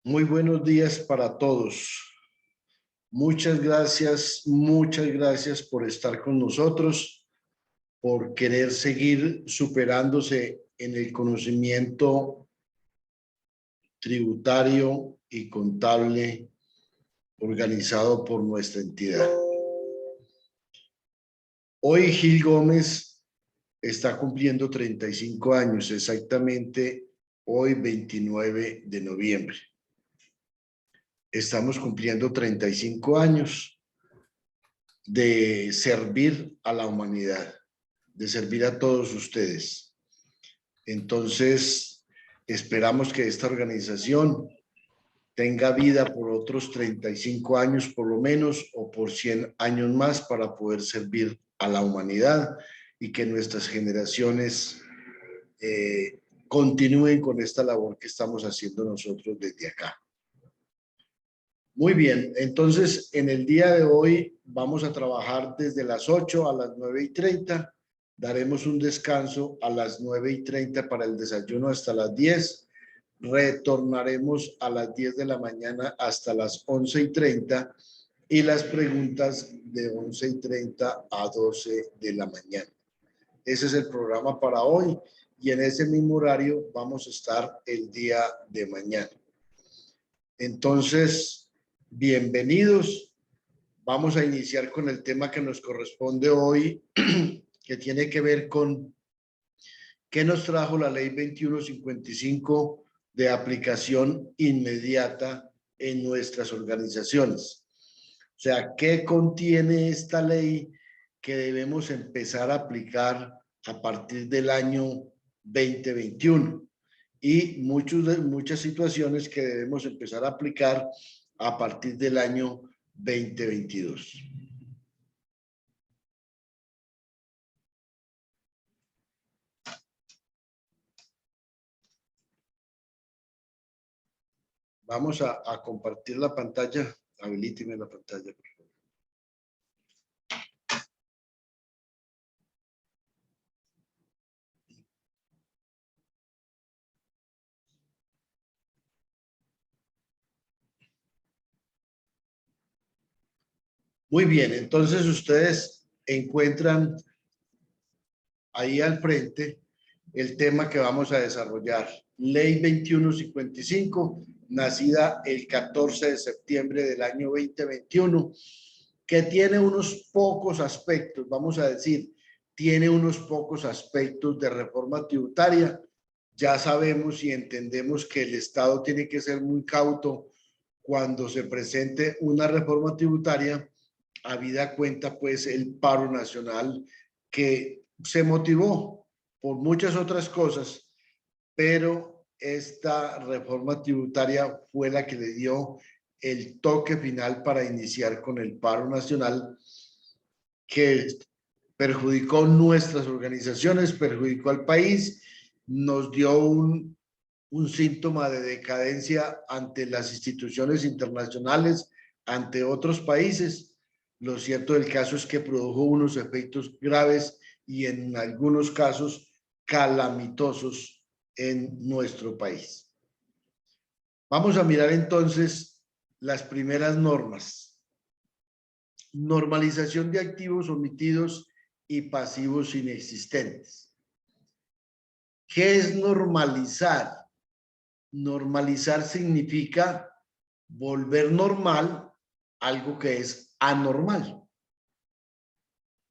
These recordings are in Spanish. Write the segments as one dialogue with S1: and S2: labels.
S1: Muy buenos días para todos. Muchas gracias por estar con nosotros, por querer seguir superándose en el conocimiento tributario y contable organizado por nuestra entidad. Hoy Gil Gómez está cumpliendo 35 años, exactamente hoy 29 de noviembre. Estamos cumpliendo 35 años de servir a la humanidad, de servir a todos ustedes. Entonces, esperamos que esta organización tenga vida por otros 35 años por lo menos, o por 100 años más, para poder servir a la humanidad y que nuestras generaciones continúen con esta labor que estamos haciendo nosotros desde acá. Muy bien, entonces en el día de hoy vamos a trabajar desde las 8 a las 9:30. Daremos un descanso a las 9:30 para el desayuno hasta las 10. Retornaremos a las 10 de la mañana hasta las 11:30 y las preguntas de 11:30 a 12 de la mañana. Ese es el programa para hoy y en ese mismo horario vamos a estar el día de mañana. Entonces, bienvenidos. Vamos a iniciar con el tema que nos corresponde hoy, que tiene que ver con qué nos trajo la Ley 2155 de aplicación inmediata en nuestras organizaciones. O sea, ¿qué contiene esta ley que debemos empezar a aplicar a partir del año 2021? Y muchas situaciones que debemos empezar a aplicar a partir del año 2022. Vamos a compartir la pantalla. Habilíteme la pantalla, por favor. Muy bien, entonces ustedes encuentran ahí al frente el tema que vamos a desarrollar. Ley 2155, nacida el 14 de septiembre del año 2021, que tiene unos pocos aspectos, vamos a decir, tiene unos pocos aspectos de reforma tributaria. Ya sabemos y entendemos que el Estado tiene que ser muy cauto cuando se presente una reforma tributaria, habida cuenta pues el paro nacional que se motivó por muchas otras cosas, pero esta reforma tributaria fue la que le dio el toque final para iniciar con el paro nacional, que perjudicó nuestras organizaciones, perjudicó al país, nos dio un síntoma de decadencia ante las instituciones internacionales, ante otros países. Lo cierto del caso es que produjo unos efectos graves y en algunos casos calamitosos en nuestro país. Vamos a mirar entonces las primeras normas. Normalización de activos omitidos y pasivos inexistentes. ¿Qué es normalizar? Normalizar significa volver normal algo que es anormal.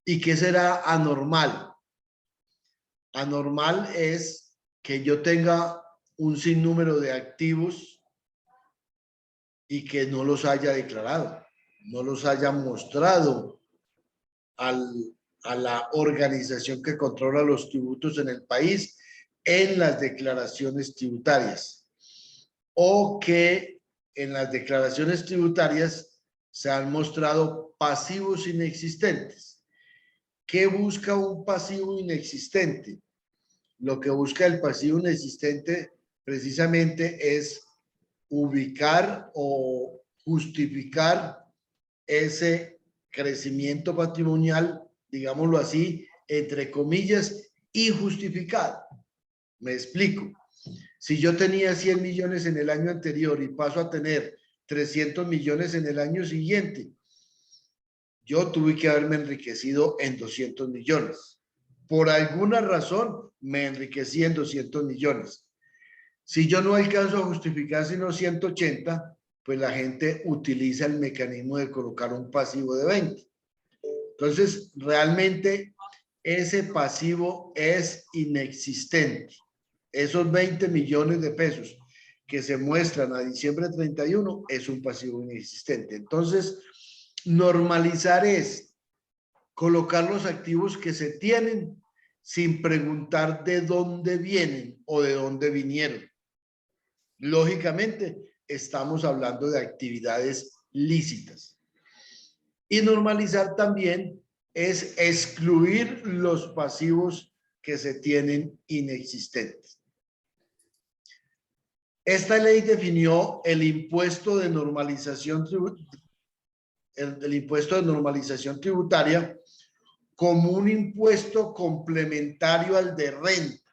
S1: ¿Y qué será anormal? Anormal es que yo tenga un sinnúmero de activos y que no los haya declarado, no los haya mostrado a la organización que controla los tributos en el país en las declaraciones tributarias, o que en las declaraciones tributarias se han mostrado pasivos inexistentes. ¿Qué busca un pasivo inexistente? Lo que busca el pasivo inexistente precisamente es ubicar o justificar ese crecimiento patrimonial, digámoslo así, entre comillas, injustificado. Me explico. Si yo tenía 100 millones en el año anterior y paso a tener 300 millones en el año siguiente, yo tuve que haberme enriquecido en 200 millones. Por alguna razón me enriquecí en 200 millones. Si yo no alcanzo a justificar sino 180, pues la gente utiliza el mecanismo de colocar un pasivo de 20. Entonces, realmente ese pasivo es inexistente. Esos 20 millones de pesos que se muestran a diciembre 31 es un pasivo inexistente. Entonces, normalizar es colocar los activos que se tienen sin preguntar de dónde vienen o de dónde vinieron. Lógicamente, estamos hablando de actividades lícitas. Y normalizar también es excluir los pasivos que se tienen inexistentes. Esta ley definió el impuesto de normalización tributaria como un impuesto complementario al de renta.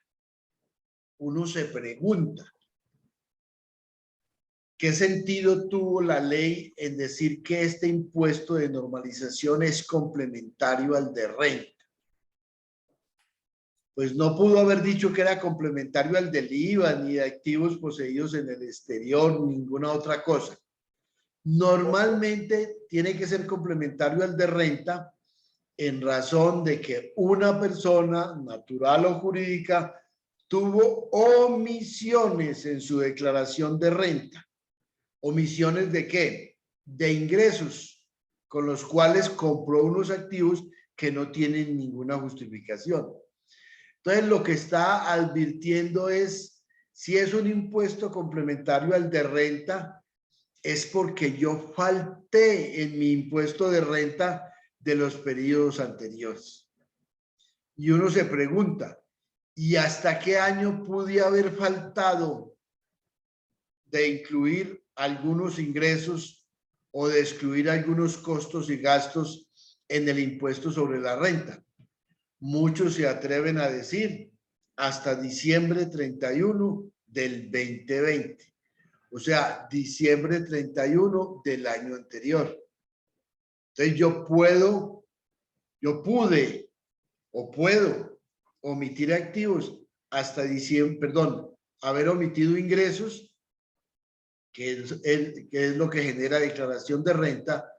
S1: Uno se pregunta, ¿qué sentido tuvo la ley en decir que este impuesto de normalización es complementario al de renta? Pues no pudo haber dicho que era complementario al del IVA, ni de activos poseídos en el exterior, ninguna otra cosa. Normalmente tiene que ser complementario al de renta en razón de que una persona, natural o jurídica, tuvo omisiones en su declaración de renta. ¿Omisiones de qué? De ingresos, con los cuales compró unos activos que no tienen ninguna justificación. Entonces, lo que está advirtiendo es, si es un impuesto complementario al de renta, es porque yo falté en mi impuesto de renta de los periodos anteriores. Y uno se pregunta, ¿y hasta qué año pude haber faltado de incluir algunos ingresos o de excluir algunos costos y gastos en el impuesto sobre la renta? Muchos se atreven a decir hasta diciembre 31 del 2020. O sea, diciembre 31 del año anterior. Entonces yo puedo omitir activos hasta diciembre, perdón, haber omitido ingresos, que es lo que genera declaración de renta,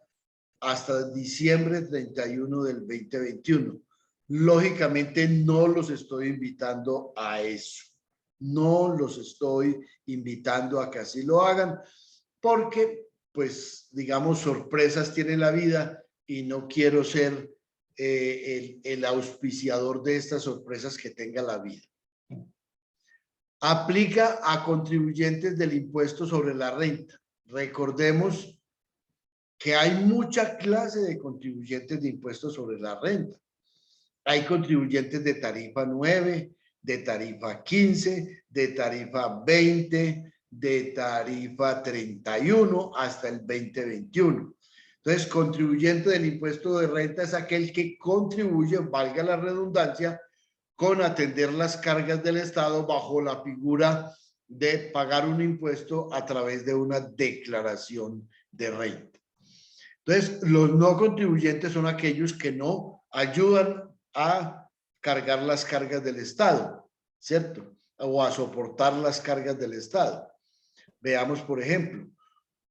S1: hasta diciembre 31 del 2021. Lógicamente no los estoy invitando a eso. No los estoy invitando a que así lo hagan, porque, pues, digamos, sorpresas tiene la vida y no quiero ser el auspiciador de estas sorpresas que tenga la vida. Aplica a contribuyentes del impuesto sobre la renta. Recordemos que hay mucha clase de contribuyentes de impuestos sobre la renta. Hay contribuyentes de tarifa 9, de tarifa 15, de tarifa 20, de tarifa 31 hasta el 2021. Entonces, contribuyente del impuesto de renta es aquel que contribuye, valga la redundancia, con atender las cargas del Estado bajo la figura de pagar un impuesto a través de una declaración de renta. Entonces, los no contribuyentes son aquellos que no ayudan a cargar las cargas del Estado, ¿cierto? O a soportar las cargas del Estado. Veamos, por ejemplo,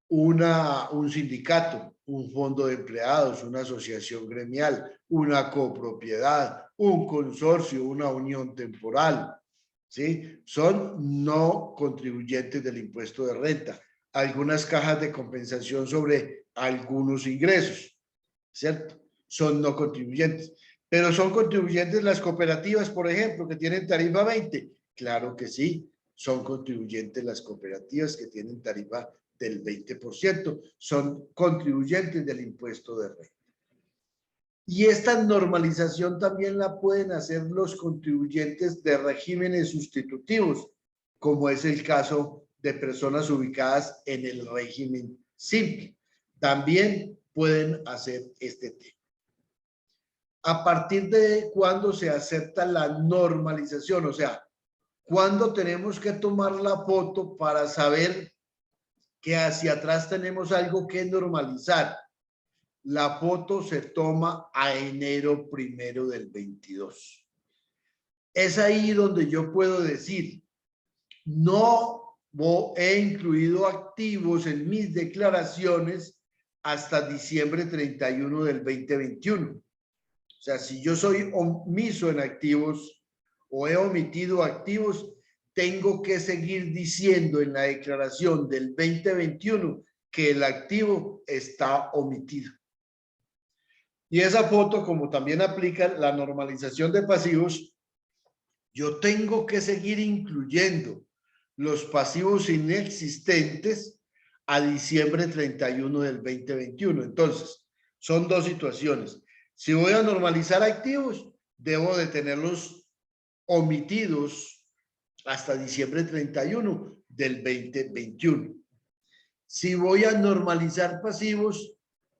S1: un sindicato, un fondo de empleados, una asociación gremial, una copropiedad, un consorcio, una unión temporal, ¿sí? Son no contribuyentes del impuesto de renta. Algunas cajas de compensación sobre algunos ingresos, ¿cierto? Son no contribuyentes. Pero son contribuyentes las cooperativas, por ejemplo, que tienen tarifa 20. Claro que sí, son contribuyentes las cooperativas que tienen tarifa del 20%, son contribuyentes del impuesto de renta. Y esta normalización también la pueden hacer los contribuyentes de regímenes sustitutivos, como es el caso de personas ubicadas en el régimen simple. También pueden hacer este tema. ¿A partir de cuándo se acepta la normalización? O sea, ¿Cuándo tenemos que tomar la foto para saber que hacia atrás tenemos algo que normalizar? La foto se toma a enero 1 del 22. Es ahí donde yo puedo decir, no he incluido activos en mis declaraciones hasta diciembre 31 del 2021. O sea, si yo soy omiso en activos o he omitido activos, tengo que seguir diciendo en la declaración del 2021 que el activo está omitido. Y esa foto, como también aplica la normalización de pasivos, yo tengo que seguir incluyendo los pasivos inexistentes a diciembre 31 del 2021. Entonces, son dos situaciones. Si voy a normalizar activos, debo de tenerlos omitidos hasta diciembre 31 del 2021. Si voy a normalizar pasivos,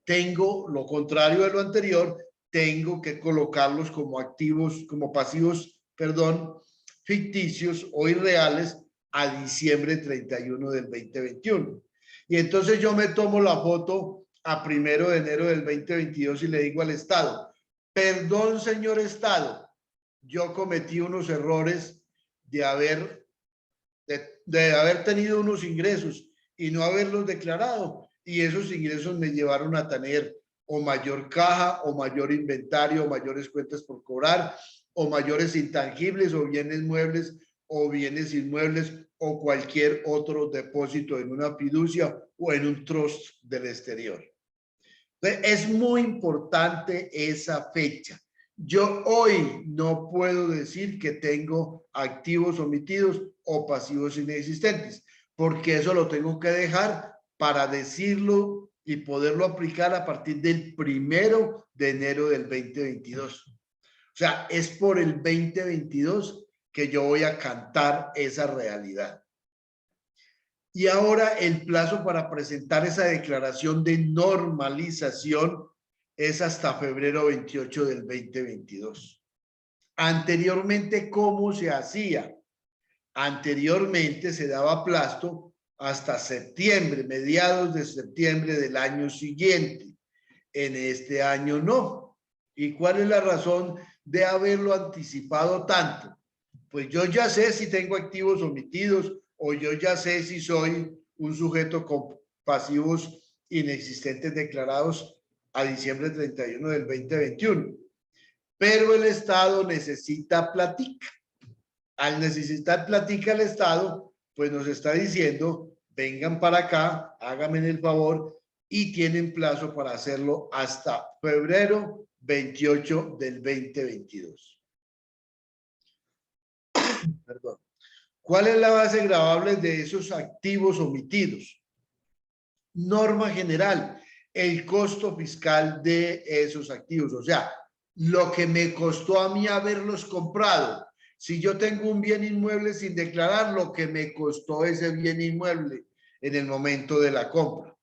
S1: tengo lo contrario de lo anterior, tengo que colocarlos como activos, como pasivos, perdón, ficticios o irreales a diciembre 31 del 2021. Y entonces yo me tomo la foto a 1 de enero del 2022 y le digo al Estado, perdón, señor Estado, yo cometí unos errores de haber tenido unos ingresos y no haberlos declarado, y esos ingresos me llevaron a tener o mayor caja o mayor inventario o mayores cuentas por cobrar o mayores intangibles o bienes muebles o bienes inmuebles o cualquier otro depósito en una fiducia o en un trust del exterior. Entonces, es muy importante esa fecha. Yo hoy no puedo decir que tengo activos omitidos o pasivos inexistentes, porque eso lo tengo que dejar para decirlo y poderlo aplicar a partir del 1 de enero del 2022. O sea, es por el 2022 que yo voy a cantar esa realidad. Y ahora el plazo para presentar esa declaración de normalización es hasta febrero 28 del 2022. Anteriormente, ¿cómo se hacía? Anteriormente se daba plazo hasta septiembre, mediados de septiembre del año siguiente. En este año no. ¿Y cuál es la razón de haberlo anticipado tanto? Pues yo ya sé si tengo activos omitidos o yo ya sé si soy un sujeto con pasivos inexistentes declarados a diciembre 31 del 2021. Pero el Estado necesita platica. Al necesitar platica el Estado, pues nos está diciendo, vengan para acá, háganme el favor, y tienen plazo para hacerlo hasta febrero 28 del 2022. Perdón. ¿Cuál es la base gravable de esos activos omitidos? Norma general, el costo fiscal de esos activos, o sea, lo que me costó a mí haberlos comprado. Si yo tengo un bien inmueble sin declarar, lo que me costó ese bien inmueble en el momento de la compra.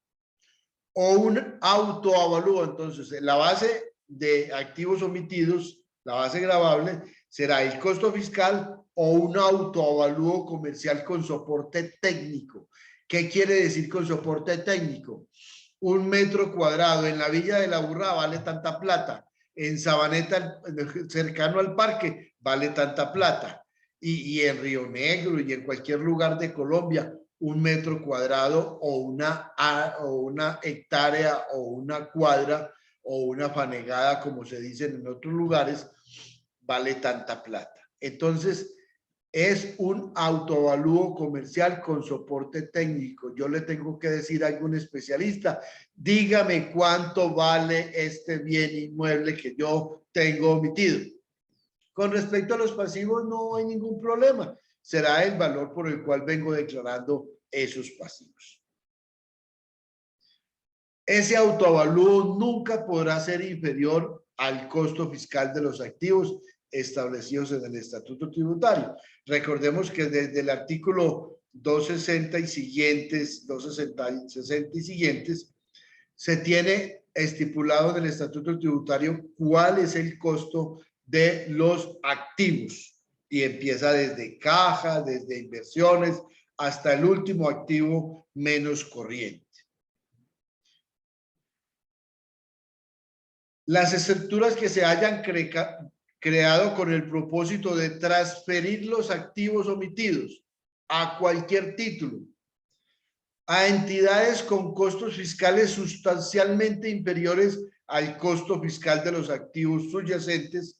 S1: O un autoavalúo, entonces, la base de activos omitidos, la base gravable, será el costo fiscal o un autoavalúo comercial con soporte técnico. ¿Qué quiere decir con soporte técnico? 1 metro cuadrado en la Villa de la Burra vale tanta plata, en Sabaneta, cercano al parque, vale tanta plata, y en Río Negro y en cualquier lugar de Colombia, 1 metro cuadrado o una hectárea o una cuadra o una fanegada, como se dice en otros lugares, vale tanta plata. Entonces, es un autoavalúo comercial con soporte técnico. Yo le tengo que decir a algún especialista, dígame cuánto vale este bien inmueble que yo tengo omitido. Con respecto a los pasivos, no hay ningún problema. Será el valor por el cual vengo declarando esos pasivos. Ese autoavalúo nunca podrá ser inferior al costo fiscal de los activos establecidos en el Estatuto Tributario. Recordemos que desde el artículo 260 y siguientes, 260 y siguientes, se tiene estipulado en el Estatuto Tributario cuál es el costo de los activos y empieza desde cajas, desde inversiones, hasta el último activo menos corriente. Las estructuras que se hayan creado con el propósito de transferir los activos omitidos a cualquier título, a entidades con costos fiscales sustancialmente inferiores al costo fiscal de los activos subyacentes,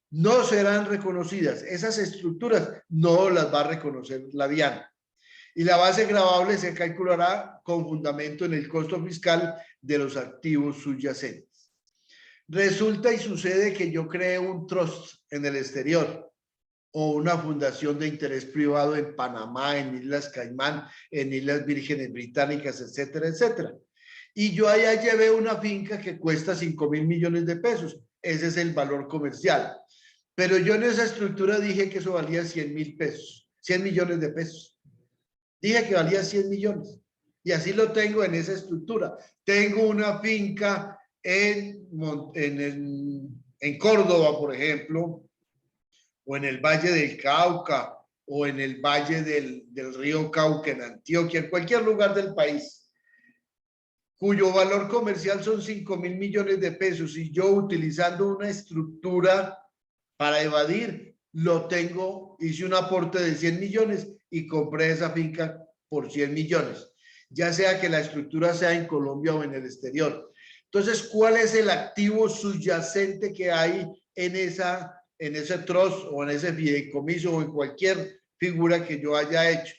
S1: no serán reconocidas. Esas estructuras no las va a reconocer la DIAN. Y la base gravable se calculará con fundamento en el costo fiscal de los activos subyacentes. Resulta y sucede que yo creé un trust en el exterior o una fundación de interés privado en Panamá, en Islas Caimán, en Islas Vírgenes Británicas, etcétera, etcétera. Y yo allá llevé una finca que cuesta 5.000 millones de pesos. Ese es el valor comercial. Pero yo en esa estructura dije que eso valía 100.000 pesos, 100 millones de pesos. Dije que valía 100 millones. Y así lo tengo en esa estructura. Tengo una finca en Córdoba, por ejemplo, o en el Valle del Cauca, o en el Valle del río Cauca, en Antioquia, en cualquier lugar del país, cuyo valor comercial son 5.000 millones de pesos, y yo utilizando una estructura para evadir, lo tengo, hice un aporte de 100 millones y compré esa finca por 100 millones, ya sea que la estructura sea en Colombia o en el exterior. Entonces, ¿cuál es el activo subyacente que hay en ese trust o en ese fideicomiso o en cualquier figura que yo haya hecho?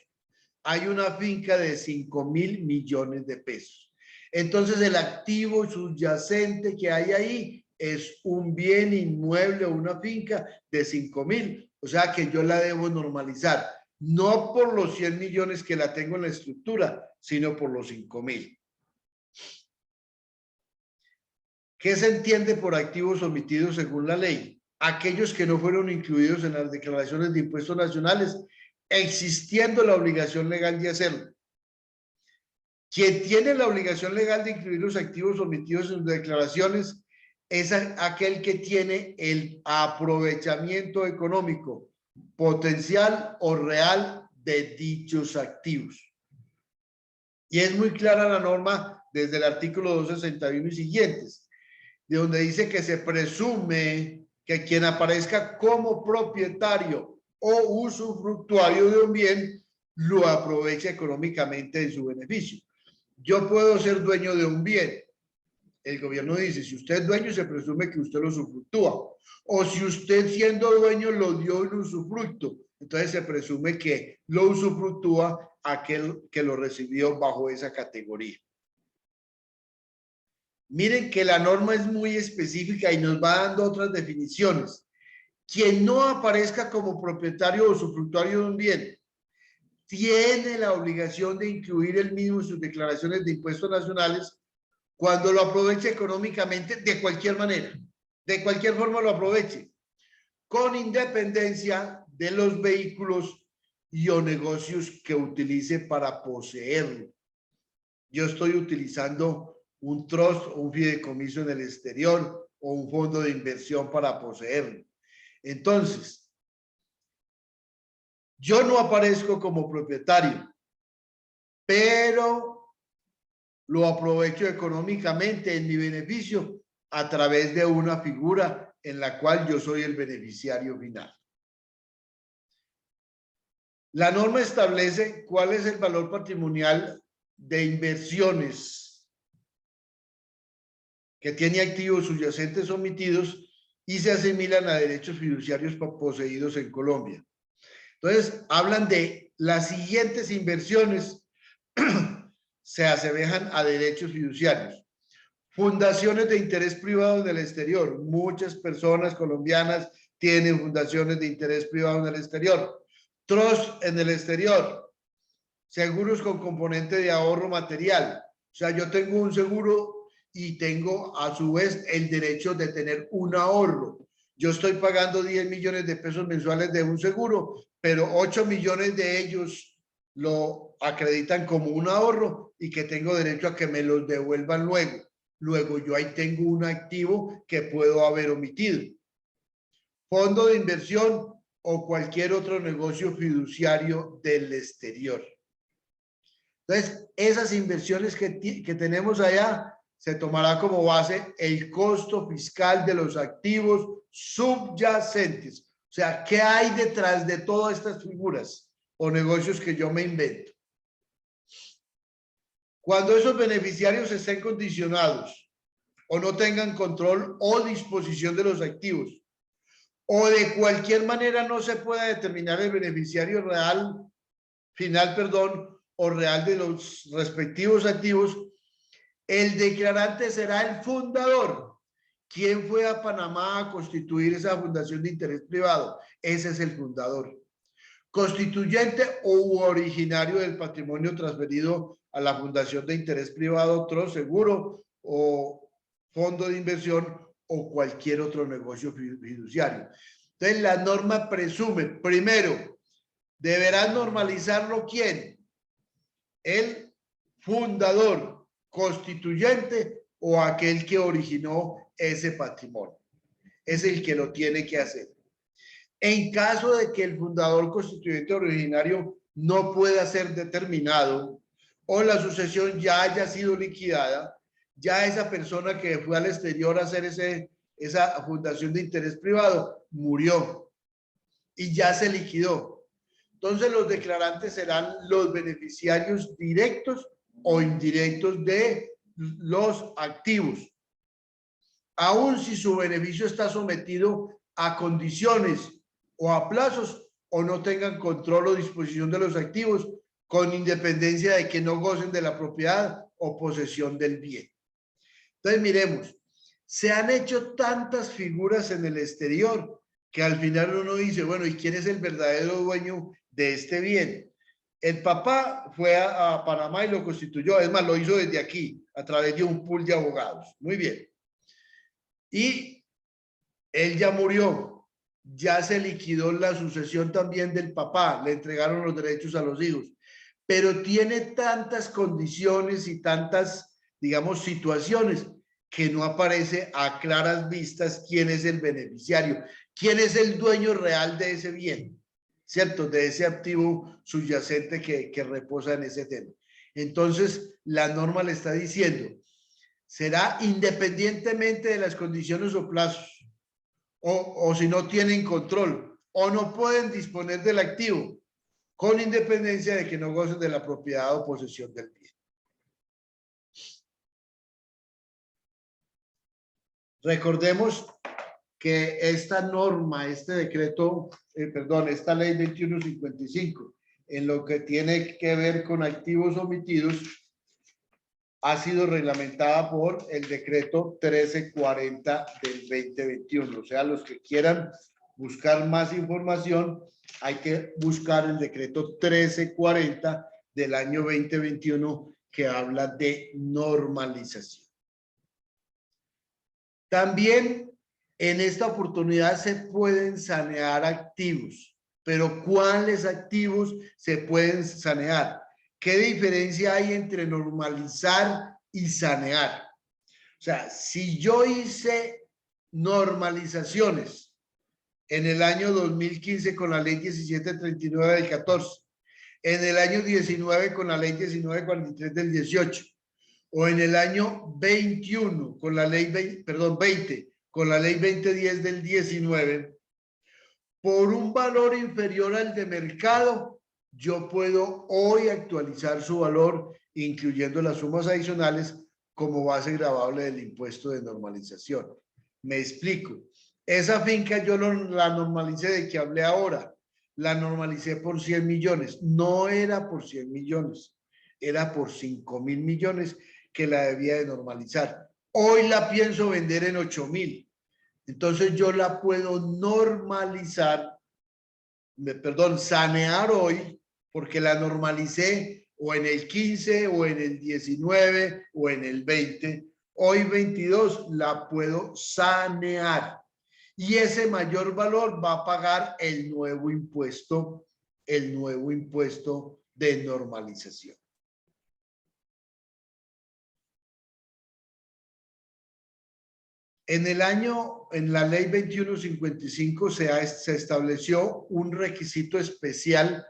S1: Hay una finca de 5.000 millones de pesos. Entonces, el activo subyacente que hay ahí es un bien inmueble o una finca de 5.000. O sea que yo la debo normalizar, no por los 100 millones que la tengo en la estructura, sino por los 5.000. ¿Qué se entiende por activos omitidos según la ley? Aquellos que no fueron incluidos en las declaraciones de impuestos nacionales, existiendo la obligación legal de hacerlo. Quien tiene la obligación legal de incluir los activos omitidos en sus declaraciones es aquel que tiene el aprovechamiento económico potencial o real de dichos activos. Y es muy clara la norma desde el artículo 261 y siguientes, de donde dice que se presume que quien aparezca como propietario o usufructuario de un bien lo aprovecha económicamente de su beneficio. Yo puedo ser dueño de un bien. El gobierno dice, si usted es dueño, se presume que usted lo usufructúa. O si usted siendo dueño lo dio en usufructo, entonces se presume que lo usufructúa aquel que lo recibió bajo esa categoría. Miren que la norma es muy específica y nos va dando otras definiciones. Quien no aparezca como propietario o usufructuario de un bien tiene la obligación de incluir el mismo en sus declaraciones de impuestos nacionales cuando lo aproveche económicamente de cualquier manera, de cualquier forma lo aproveche, con independencia de los vehículos y o negocios que utilice para poseerlo. Yo estoy utilizando un trust o un fideicomiso en el exterior o un fondo de inversión para poseerlo. Entonces, yo no aparezco como propietario, pero lo aprovecho económicamente en mi beneficio a través de una figura en la cual yo soy el beneficiario final. La norma establece cuál es el valor patrimonial de inversiones que tiene activos subyacentes omitidos y se asimilan a derechos fiduciarios poseídos en Colombia. Entonces, hablan de las siguientes inversiones se asemejan a derechos fiduciarios. Fundaciones de interés privado en el exterior. Muchas personas colombianas tienen fundaciones de interés privado en el exterior. Trust en el exterior. Seguros con componente de ahorro material. O sea, yo tengo un seguro y tengo a su vez el derecho de tener un ahorro. Yo estoy pagando 10 millones de pesos mensuales de un seguro, pero 8 millones de ellos lo acreditan como un ahorro y que tengo derecho a que me los devuelvan luego. Luego yo ahí tengo un activo que puedo haber omitido. Fondo de inversión o cualquier otro negocio fiduciario del exterior. Entonces, esas inversiones que tenemos allá, se tomará como base el costo fiscal de los activos subyacentes. O sea, ¿qué hay detrás de todas estas figuras o negocios que yo me invento? Cuando esos beneficiarios estén condicionados o no tengan control o disposición de los activos, o de cualquier manera no se pueda determinar el beneficiario final, o real de los respectivos activos, el declarante será el fundador. ¿Quién fue a Panamá a constituir esa fundación de interés privado? Ese es el fundador. Constituyente o originario del patrimonio transferido a la fundación de interés privado, otro seguro o fondo de inversión o cualquier otro negocio fiduciario. Entonces, la norma presume, primero, deberá normalizarlo ¿quién? El fundador, constituyente o aquel que originó ese patrimonio. Es el que lo tiene que hacer. En caso de que el fundador, constituyente originario no pueda ser determinado o la sucesión ya haya sido liquidada, ya esa persona que fue al exterior a hacer esa fundación de interés privado murió y ya se liquidó. Entonces los declarantes serán los beneficiarios directos o indirectos de los activos. Aun si su beneficio está sometido a condiciones o a plazos o no tengan control o disposición de los activos, con independencia de que no gocen de la propiedad o posesión del bien. Entonces miremos, se han hecho tantas figuras en el exterior que al final uno dice, bueno, ¿y quién es el verdadero dueño de este bien? El papá fue a Panamá y lo constituyó, es más, lo hizo desde aquí, a través de un pool de abogados. Muy bien. Y él ya murió, ya se liquidó la sucesión también del papá, le entregaron los derechos a los hijos, pero tiene tantas condiciones y tantas, digamos, situaciones que no aparece a claras vistas quién es el beneficiario, quién es el dueño real de ese bien, ¿cierto? De ese activo subyacente que reposa en ese tema. Entonces, la norma le está diciendo, será independientemente de las condiciones o plazos, o si no tienen control, o no pueden disponer del activo, con independencia de que no gocen de la propiedad o posesión del bien. Recordemos que esta norma, este decreto, esta ley 2155, en lo que tiene que ver con activos omitidos, ha sido reglamentada por el decreto 1340 del 2021. O sea, los que quieran buscar más información, hay que buscar el decreto 1340 del año 2021 que habla de normalización. También en esta oportunidad se pueden sanear activos, pero ¿cuáles activos se pueden sanear? ¿Qué diferencia hay entre normalizar y sanear? O sea, si yo hice normalizaciones en el año 2015 con la ley 1739 del 14, en el año 19 con la ley 1943 del 18, o en el año 21 con la ley 20 con la ley 2010 del 19, por un valor inferior al de mercado, yo puedo hoy actualizar su valor, incluyendo las sumas adicionales como base gravable del impuesto de normalización. Me explico. Esa finca yo la normalicé de que hablé ahora. La normalicé por 100 millones. No era por 100 millones. Era por 5.000 millones que la debía de normalizar. Hoy la pienso vender en 8.000. Entonces yo la puedo normalizar, sanear hoy, porque la normalicé o en el 15 o en el 19 o en el 20. Hoy 22 la puedo sanear. Y ese mayor valor va a pagar el nuevo impuesto de normalización. En la ley 2155 se estableció un requisito especial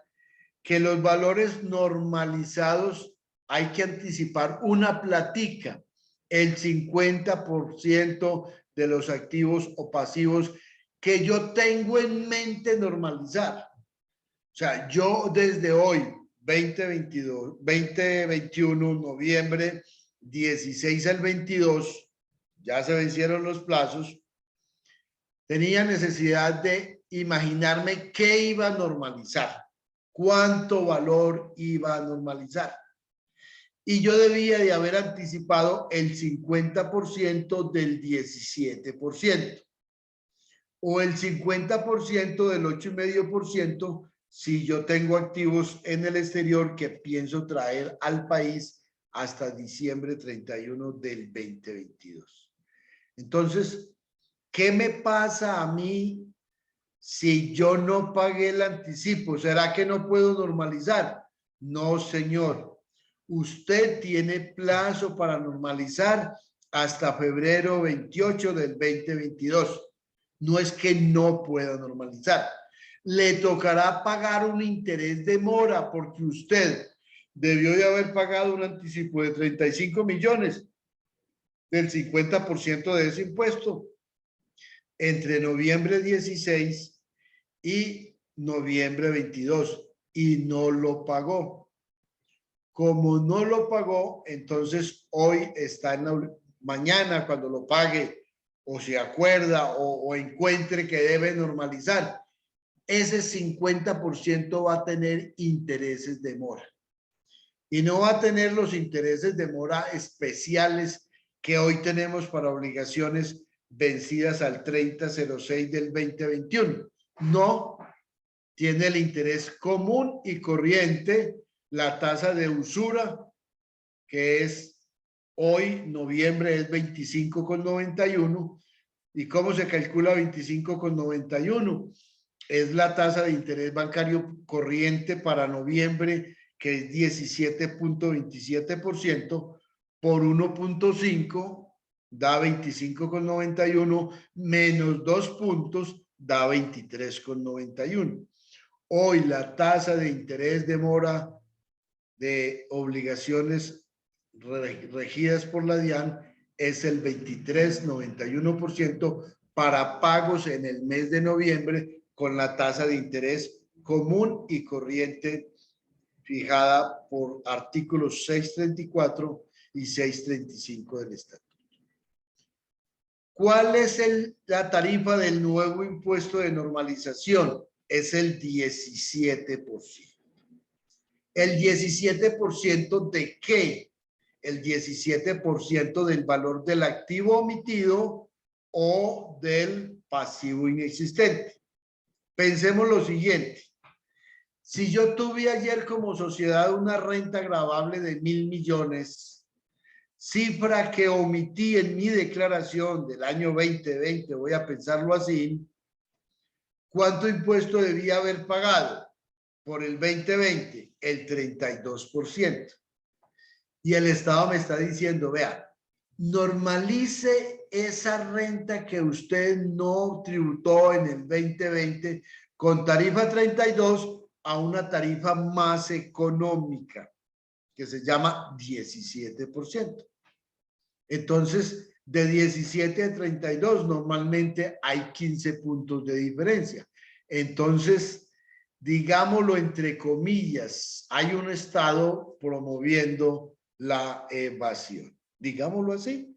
S1: que los valores normalizados hay que anticipar una platica, el 50% de los activos o pasivos que yo tengo en mente normalizar. O sea, yo desde hoy, 2021, noviembre 16 al 22, ya se vencieron los plazos, tenía necesidad de imaginarme qué iba a normalizar, cuánto valor iba a normalizar. Y yo debía de haber anticipado el 50% del 17% o el 50% del 8,5% si yo tengo activos en el exterior que pienso traer al país hasta diciembre 31 del 2022. Entonces, ¿qué me pasa a mí si yo no pagué el anticipo? ¿Será que no puedo normalizar? No, señor. Usted tiene plazo para normalizar hasta febrero 28 del 2022. No es que no pueda normalizar. Le tocará pagar un interés de mora porque usted debió de haber pagado un anticipo de 35 millones del 50% de ese impuesto entre noviembre 16 y noviembre 22 y no lo pagó. Como no lo pagó, entonces hoy está en la, mañana cuando lo pague o se acuerda o encuentre que debe normalizar, ese 50% va a tener intereses de mora. Y no va a tener los intereses de mora especiales que hoy tenemos para obligaciones vencidas al 30/06 del 2021. No, tiene el interés común y corriente, la tasa de usura, que es hoy, noviembre, es 25,91. ¿Y cómo se calcula 25,91? Es la tasa de interés bancario corriente para noviembre, que es 17,27%, por 1,5 da 25,91, menos 2 puntos da 23,91. Hoy la tasa de interés de mora de obligaciones regidas por la DIAN es el 23,91% para pagos en el mes de noviembre con la tasa de interés común y corriente fijada por artículos 634 y 635 del Estatuto. ¿Cuál es la tarifa del nuevo impuesto de normalización? Es el 17%. ¿El 17% de qué? El 17% del valor del activo omitido o del pasivo inexistente. Pensemos lo siguiente. Si yo tuve ayer como sociedad una renta gravable de 1.000 millones, cifra que omití en mi declaración del año 2020, voy a pensarlo así, ¿cuánto impuesto debía haber pagado por el 2020? El 32%. Y el Estado me está diciendo, vea, normalice esa renta que usted no tributó en el 2020 con tarifa 32 a una tarifa más económica, que se llama 17%. Entonces, de 17 a 32, normalmente hay 15 puntos de diferencia. Entonces, digámoslo entre comillas, hay un Estado promoviendo la evasión. Digámoslo así,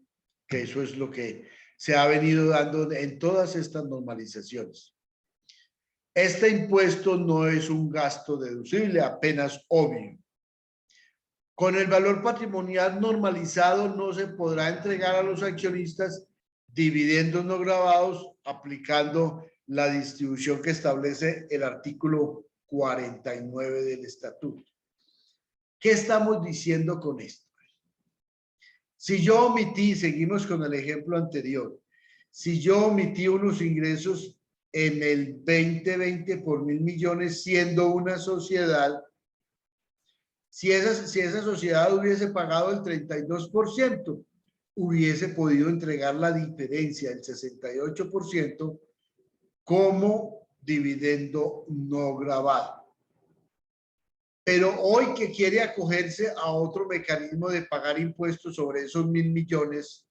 S1: que eso es lo que se ha venido dando en todas estas normalizaciones. Este impuesto no es un gasto deducible, apenas obvio. Con el valor patrimonial normalizado no se podrá entregar a los accionistas dividendos no gravados aplicando la distribución que establece el artículo 49 del Estatuto. ¿Qué estamos diciendo con esto? Si yo omití, seguimos con el ejemplo anterior, si yo omití unos ingresos en el 2020 por 1.000 millones siendo una sociedad, si esa sociedad hubiese pagado el 32%, hubiese podido entregar la diferencia del 68% como dividendo no grabado. Pero hoy que quiere acogerse a otro mecanismo de pagar impuestos sobre esos 1.000 millones,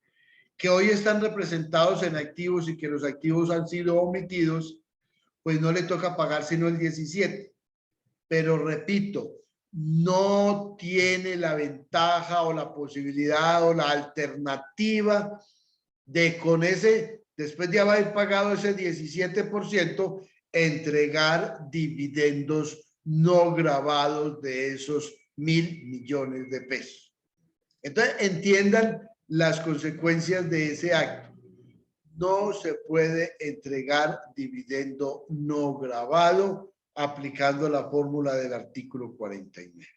S1: que hoy están representados en activos y que los activos han sido omitidos, pues no le toca pagar sino el 17. Pero repito, no tiene la ventaja o la posibilidad o la alternativa de con ese, después de haber pagado ese 17%, entregar dividendos no grabados de esos 1.000 millones de pesos. Entonces, entiendan las consecuencias de ese acto. No se puede entregar dividendo no grabado aplicando la fórmula del artículo 49.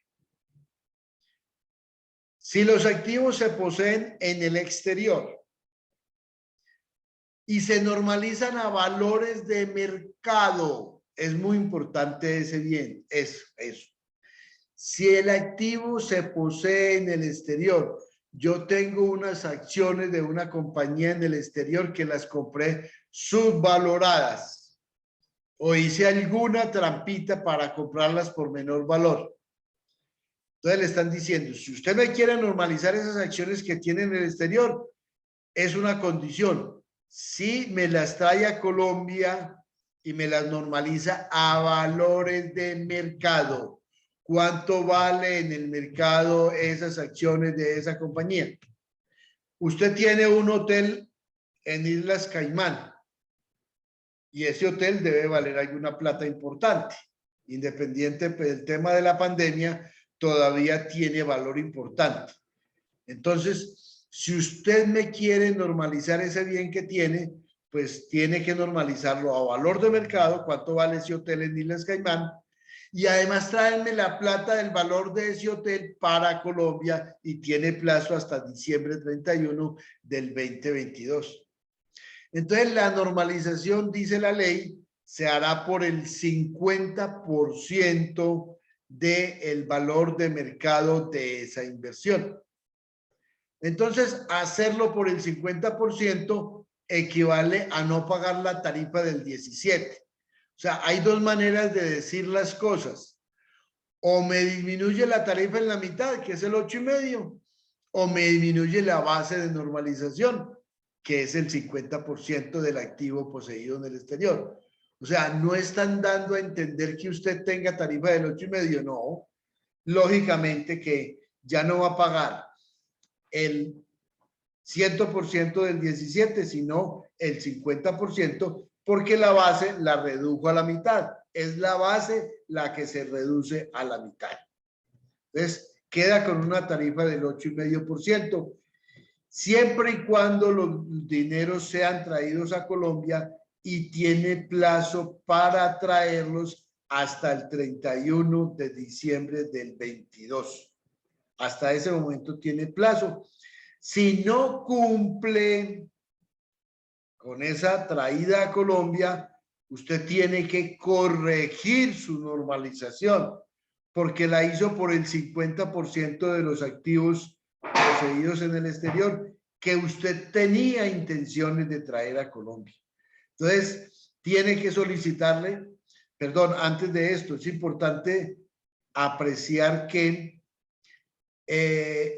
S1: Si los activos se poseen en el exterior y se normalizan a valores de mercado, es muy importante ese bien, eso. Si el activo se posee en el exterior, yo tengo unas acciones de una compañía en el exterior que las compré subvaloradas o hice alguna trampita para comprarlas por menor valor. Entonces le están diciendo, si usted me quiere normalizar esas acciones que tiene en el exterior, es una condición. Si me las trae a Colombia y me las normaliza a valores de mercado, ¿cuánto vale en el mercado esas acciones de esa compañía? Usted tiene un hotel en Islas Caimán y ese hotel debe valer alguna plata importante. Independiente del tema de la pandemia, todavía tiene valor importante. Entonces, si usted me quiere normalizar ese bien que tiene, pues tiene que normalizarlo a valor de mercado, cuánto vale ese hotel en Islas Caimán, y además traerme la plata del valor de ese hotel para Colombia y tiene plazo hasta diciembre 31 del 2022. Entonces, la normalización, dice la ley, se hará por el 50% del valor de mercado de esa inversión. Entonces, hacerlo por el 50% equivale a no pagar la tarifa del 17. O sea, hay dos maneras de decir las cosas. O me disminuye la tarifa en la mitad, que es el 8,5, o me disminuye la base de normalización, que es el 50% del activo poseído en el exterior. O sea, no están dando a entender que usted tenga tarifa del 8,5, no. Lógicamente que ya no va a pagar el 100% del 17, sino el 50%, porque la base la redujo a la mitad. Es la base la que se reduce a la mitad. Entonces, queda con una tarifa del 8,5%, siempre y cuando los dineros sean traídos a Colombia y tiene plazo para traerlos hasta el 31 de diciembre del 22. Hasta ese momento tiene plazo. Si no cumple con esa traída a Colombia, usted tiene que corregir su normalización, porque la hizo por el 50% de los activos poseídos en el exterior que usted tenía intenciones de traer a Colombia. Entonces, tiene que solicitarle, perdón, antes de esto, es importante apreciar que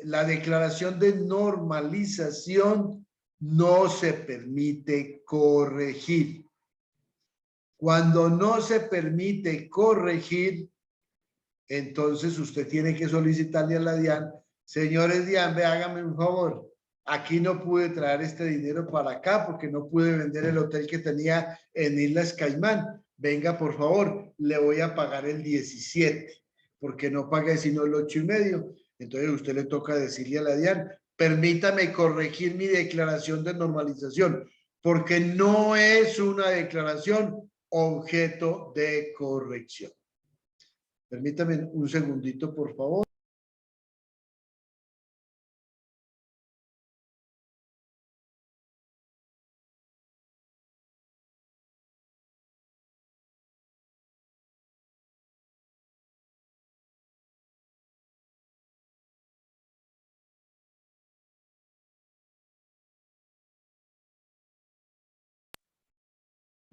S1: la declaración de normalización no se permite corregir. Cuando no se permite corregir, entonces usted tiene que solicitarle a la DIAN, señores DIAN, hágame un favor, aquí no pude traer este dinero para acá porque no pude vender el hotel que tenía en Islas Caimán. Venga, por favor, le voy a pagar el 17, porque no pagué sino el 8,5. Entonces usted le toca decirle a la DIAN, permítame corregir mi declaración de normalización, porque no es una declaración objeto de corrección. Permítame un segundito, por favor.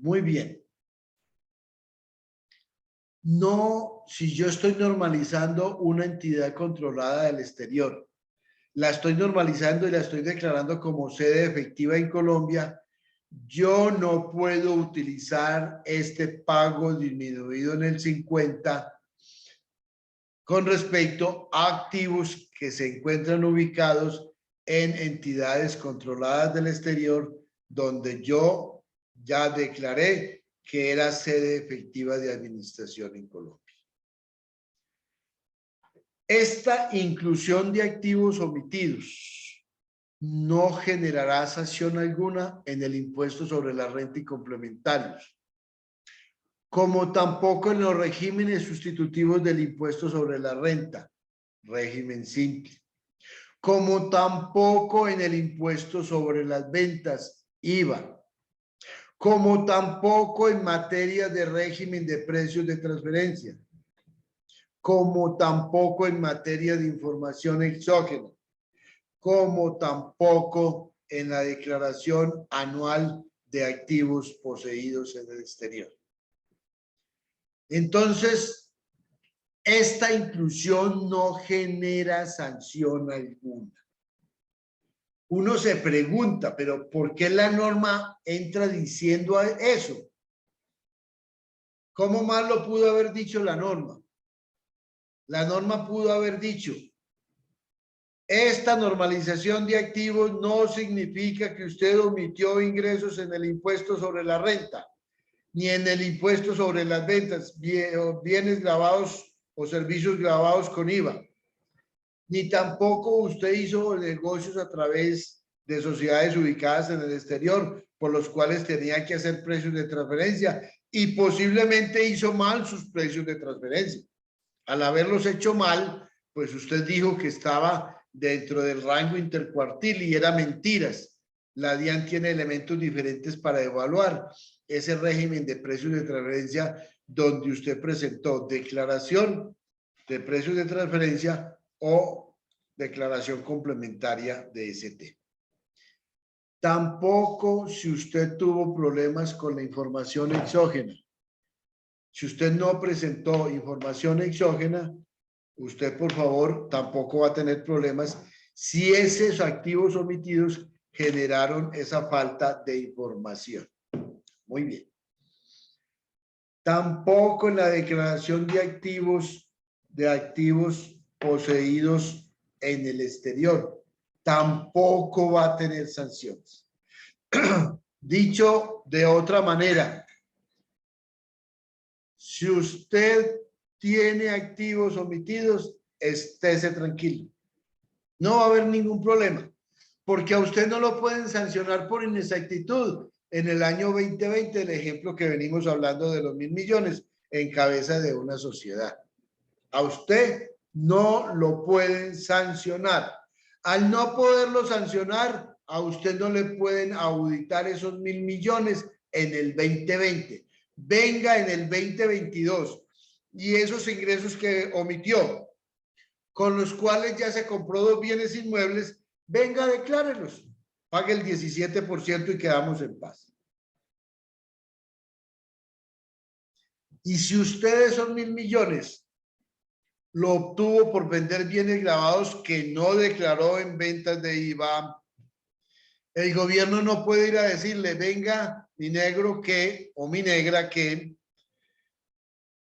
S1: Muy bien. No, si yo estoy normalizando una entidad controlada del exterior, la estoy normalizando y la estoy declarando como sede efectiva en Colombia, yo no puedo utilizar este pago disminuido en el 50 con respecto a activos que se encuentran ubicados en entidades controladas del exterior, donde yo ya declaré que era sede efectiva de administración en Colombia. Esta inclusión de activos omitidos no generará sanción alguna en el impuesto sobre la renta y complementarios, como tampoco en los regímenes sustitutivos del impuesto sobre la renta, régimen simple, como tampoco en el impuesto sobre las ventas, IVA, como tampoco en materia de régimen de precios de transferencia, como tampoco en materia de información exógena, como tampoco en la declaración anual de activos poseídos en el exterior. Entonces, esta inclusión no genera sanción alguna. Uno se pregunta, pero ¿por qué la norma entra diciendo eso? ¿Cómo más lo pudo haber dicho la norma? La norma pudo haber dicho: esta normalización de activos no significa que usted omitió ingresos en el impuesto sobre la renta, ni en el impuesto sobre las ventas, bienes gravados o servicios gravados con IVA, ni tampoco usted hizo negocios a través de sociedades ubicadas en el exterior, por los cuales tenía que hacer precios de transferencia y posiblemente hizo mal sus precios de transferencia. Al haberlos hecho mal, pues usted dijo que estaba dentro del rango intercuartil y era mentiras. La DIAN tiene elementos diferentes para evaluar ese régimen de precios de transferencia, donde usted presentó declaración de precios de transferencia o declaración complementaria de ST. Tampoco si usted tuvo problemas con la información exógena. Si usted no presentó información exógena, usted, por favor, tampoco va a tener problemas si esos activos omitidos generaron esa falta de información. Muy bien. Tampoco en la declaración de activos poseídos en el exterior, tampoco va a tener sanciones. Dicho de otra manera, si usted tiene activos omitidos, estése tranquilo. No va a haber ningún problema, porque a usted no lo pueden sancionar por inexactitud. En el año 2020, el ejemplo que venimos hablando de los 1.000 millones en cabeza de una sociedad. A usted no lo pueden sancionar. Al no poderlo sancionar, a usted no le pueden auditar esos 1.000 millones en el 2020. Venga en el 2022 y esos ingresos que omitió, con los cuales ya se compró 2 bienes inmuebles, venga, declárelos, pague el 17% y quedamos en paz. Y si ustedes son 1.000 millones, lo obtuvo por vender bienes grabados que no declaró en ventas de IVA, el gobierno no puede ir a decirle: venga, mi negro que, o mi negra que,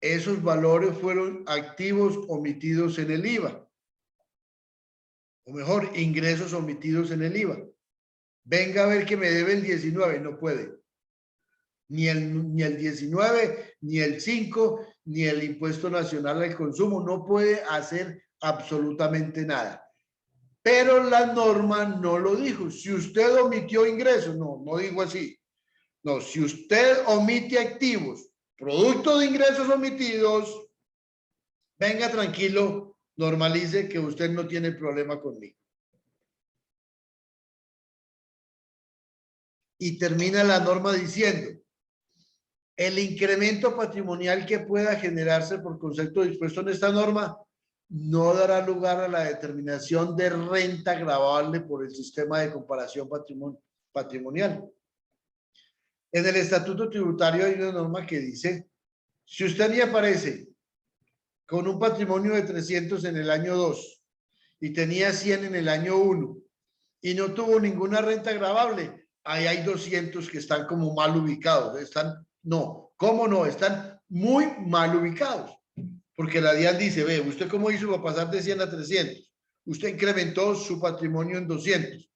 S1: esos valores fueron activos omitidos en el IVA. O mejor, ingresos omitidos en el IVA. Venga a ver que me debe el 19, no puede. Ni el 19, ni el 5, ni el impuesto nacional al consumo, no puede hacer absolutamente nada. Pero la norma no lo dijo. Si usted omitió ingresos, no digo así. No, si usted omite activos, producto de ingresos omitidos, venga tranquilo, normalice que usted no tiene problema conmigo. Y termina la norma diciendo: el incremento patrimonial que pueda generarse por concepto dispuesto en esta norma no dará lugar a la determinación de renta gravable por el sistema de comparación patrimonial. En el estatuto tributario hay una norma que dice, si usted me aparece con un patrimonio de 300 en el año 2 y tenía 100 en el año 1 y no tuvo ninguna renta gravable, ahí hay 200 que están como mal ubicados. No, ¿cómo no? Están muy mal ubicados. Porque la DIAN dice, ve, ¿usted cómo hizo para pasar de 100 a 300? Usted incrementó su patrimonio en 200.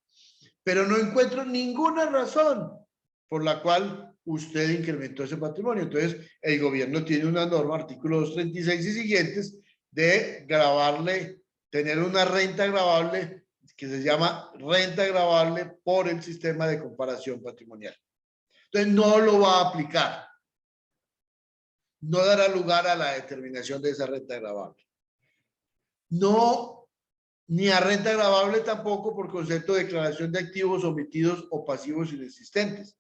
S1: Pero no encuentro ninguna razón por la cual usted incrementó ese patrimonio. Entonces, el gobierno tiene una norma, artículo 236 y siguientes, de gravarle, tener una renta gravable que se llama renta gravable por el sistema de comparación patrimonial. Entonces, no lo va a aplicar. No dará lugar a la determinación de esa renta gravable. No, ni a renta gravable tampoco por concepto de declaración de activos omitidos o pasivos inexistentes.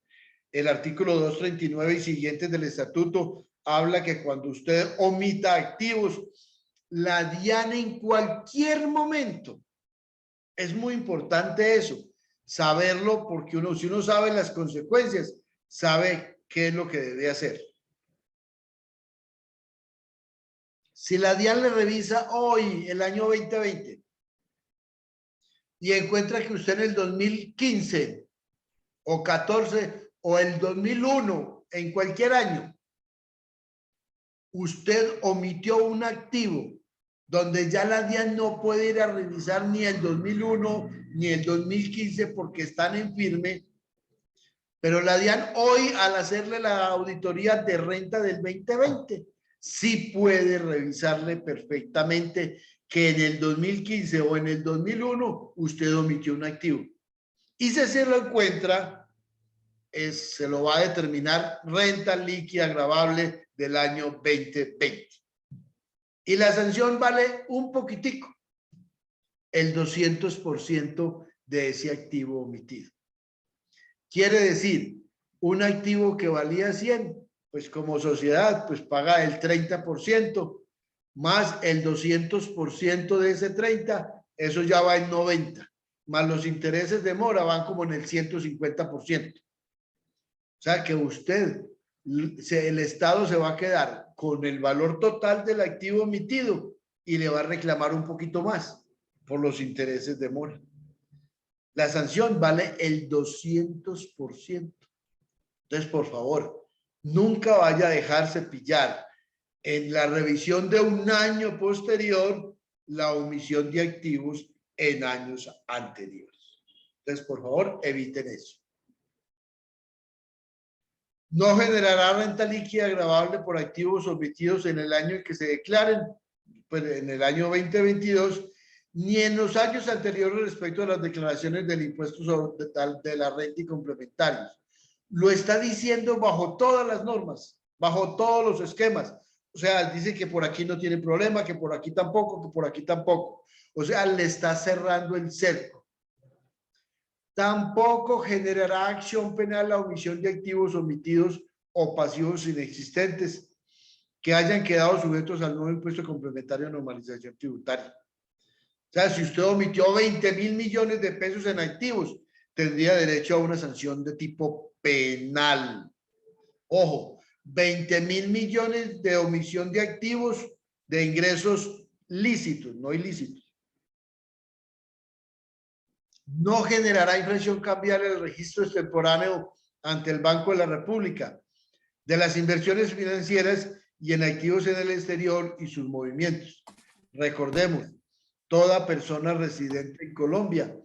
S1: El artículo 239 y siguientes del estatuto habla que cuando usted omita activos, la DIAN en cualquier momento, es muy importante eso, saberlo, porque si uno sabe las consecuencias, sabe qué es lo que debe hacer. Si la DIAN le revisa hoy, el año 2020, y encuentra que usted en el 2015 o 14 o el 2001, en cualquier año, usted omitió un activo donde ya la DIAN no puede ir a revisar ni el 2001 ni el 2015 porque están en firme, pero la DIAN hoy, al hacerle la auditoría de renta del 2020, sí puede revisarle perfectamente que en el 2015 o en el 2001 usted omitió un activo. Y si se lo encuentra, se lo va a determinar renta líquida gravable del año 2020. Y la sanción vale un poquitico, el 200% de ese activo omitido. Quiere decir, un activo que valía 100, pues como sociedad, pues paga el 30%, más el 200% de ese 30, eso ya va en 90, más los intereses de mora van como en el 150%. O sea que usted, el Estado se va a quedar con el valor total del activo emitido y le va a reclamar un poquito más por los intereses de mora. La sanción vale el 200%. Entonces, por favor, nunca vaya a dejarse pillar en la revisión de un año posterior la omisión de activos en años anteriores. Entonces, por favor, eviten eso. No generará renta líquida gravable por activos omitidos en el año en que se declaren, pues en el año 2022, ni en los años anteriores respecto a las declaraciones del impuesto de la renta y complementarios. Lo está diciendo bajo todas las normas, bajo todos los esquemas. O sea, dice que por aquí no tiene problema, que por aquí tampoco, que por aquí tampoco. O sea, le está cerrando el cerco. Tampoco generará acción penal la omisión de activos omitidos o pasivos inexistentes que hayan quedado sujetos al nuevo impuesto complementario de normalización tributaria. O sea, si usted omitió 20.000 millones de pesos en activos, tendría derecho a una sanción de tipo penal. Ojo, 20.000 millones de omisión de activos de ingresos lícitos, no ilícitos. No generará inflación cambiaria en el registro extemporáneo ante el Banco de la República de las inversiones financieras y en activos en el exterior y sus movimientos. Recordemos, toda persona residente en Colombia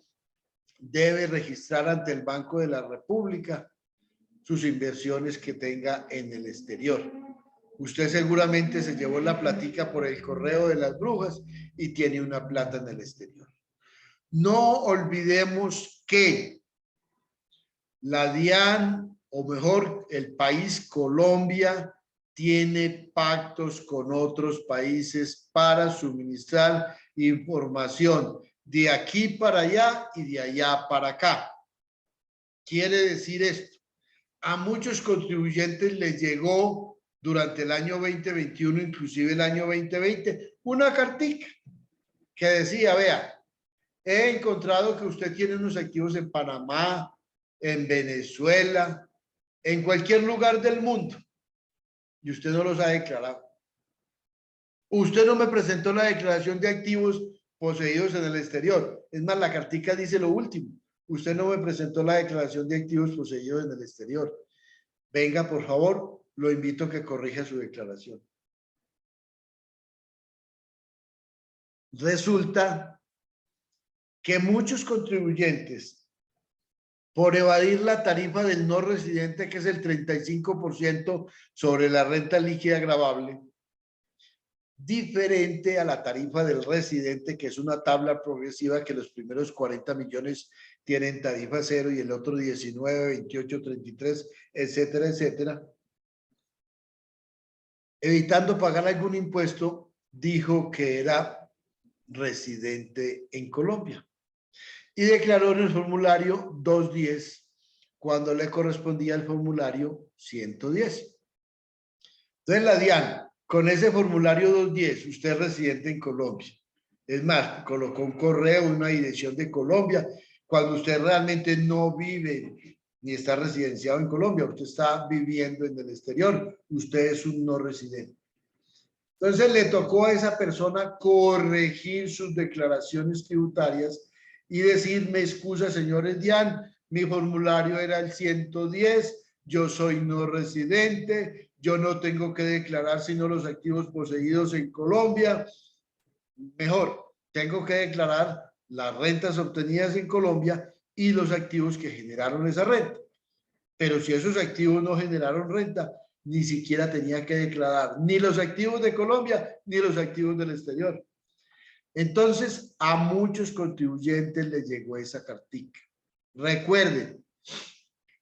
S1: debe registrar ante el Banco de la República sus inversiones que tenga en el exterior. Usted seguramente se llevó la platica por el correo de las brujas y tiene una plata en el exterior. No olvidemos que la DIAN, o mejor, el país Colombia, tiene pactos con otros países para suministrar información de aquí para allá y de allá para acá. Quiere decir esto, a muchos contribuyentes les llegó durante el año 2021, inclusive el año 2020, una cartica que decía, vea, he encontrado que usted tiene unos activos en Panamá, en Venezuela, en cualquier lugar del mundo y usted no los ha declarado. Usted no me presentó la declaración de activos poseídos en el exterior. Es más, la cartica dice lo último. Usted no me presentó la declaración de activos poseídos en el exterior. Venga, por favor, lo invito a que corrija su declaración. Resulta que muchos contribuyentes, por evadir la tarifa del no residente, que es el 35% sobre la renta líquida gravable, diferente a la tarifa del residente, que es una tabla progresiva que los primeros 40 millones tienen tarifa cero y el otro 19, 28, 33, etcétera, etcétera. Evitando pagar algún impuesto, dijo que era residente en Colombia y declaró en el formulario 210 cuando le correspondía el formulario 110. Entonces la DIAN, con ese formulario 210, usted es residente en Colombia. Es más, colocó un correo, una dirección de Colombia, cuando usted realmente no vive ni está residenciado en Colombia, usted está viviendo en el exterior, usted es un no residente. Entonces le tocó a esa persona corregir sus declaraciones tributarias y decir, me excusa, señores DIAN, mi formulario era el 110, yo soy no residente, yo no tengo que declarar sino los activos poseídos en Colombia. Mejor, tengo que declarar las rentas obtenidas en Colombia y los activos que generaron esa renta. Pero si esos activos no generaron renta, ni siquiera tenía que declarar ni los activos de Colombia ni los activos del exterior. Entonces, a muchos contribuyentes les llegó esa cartica. Recuerden,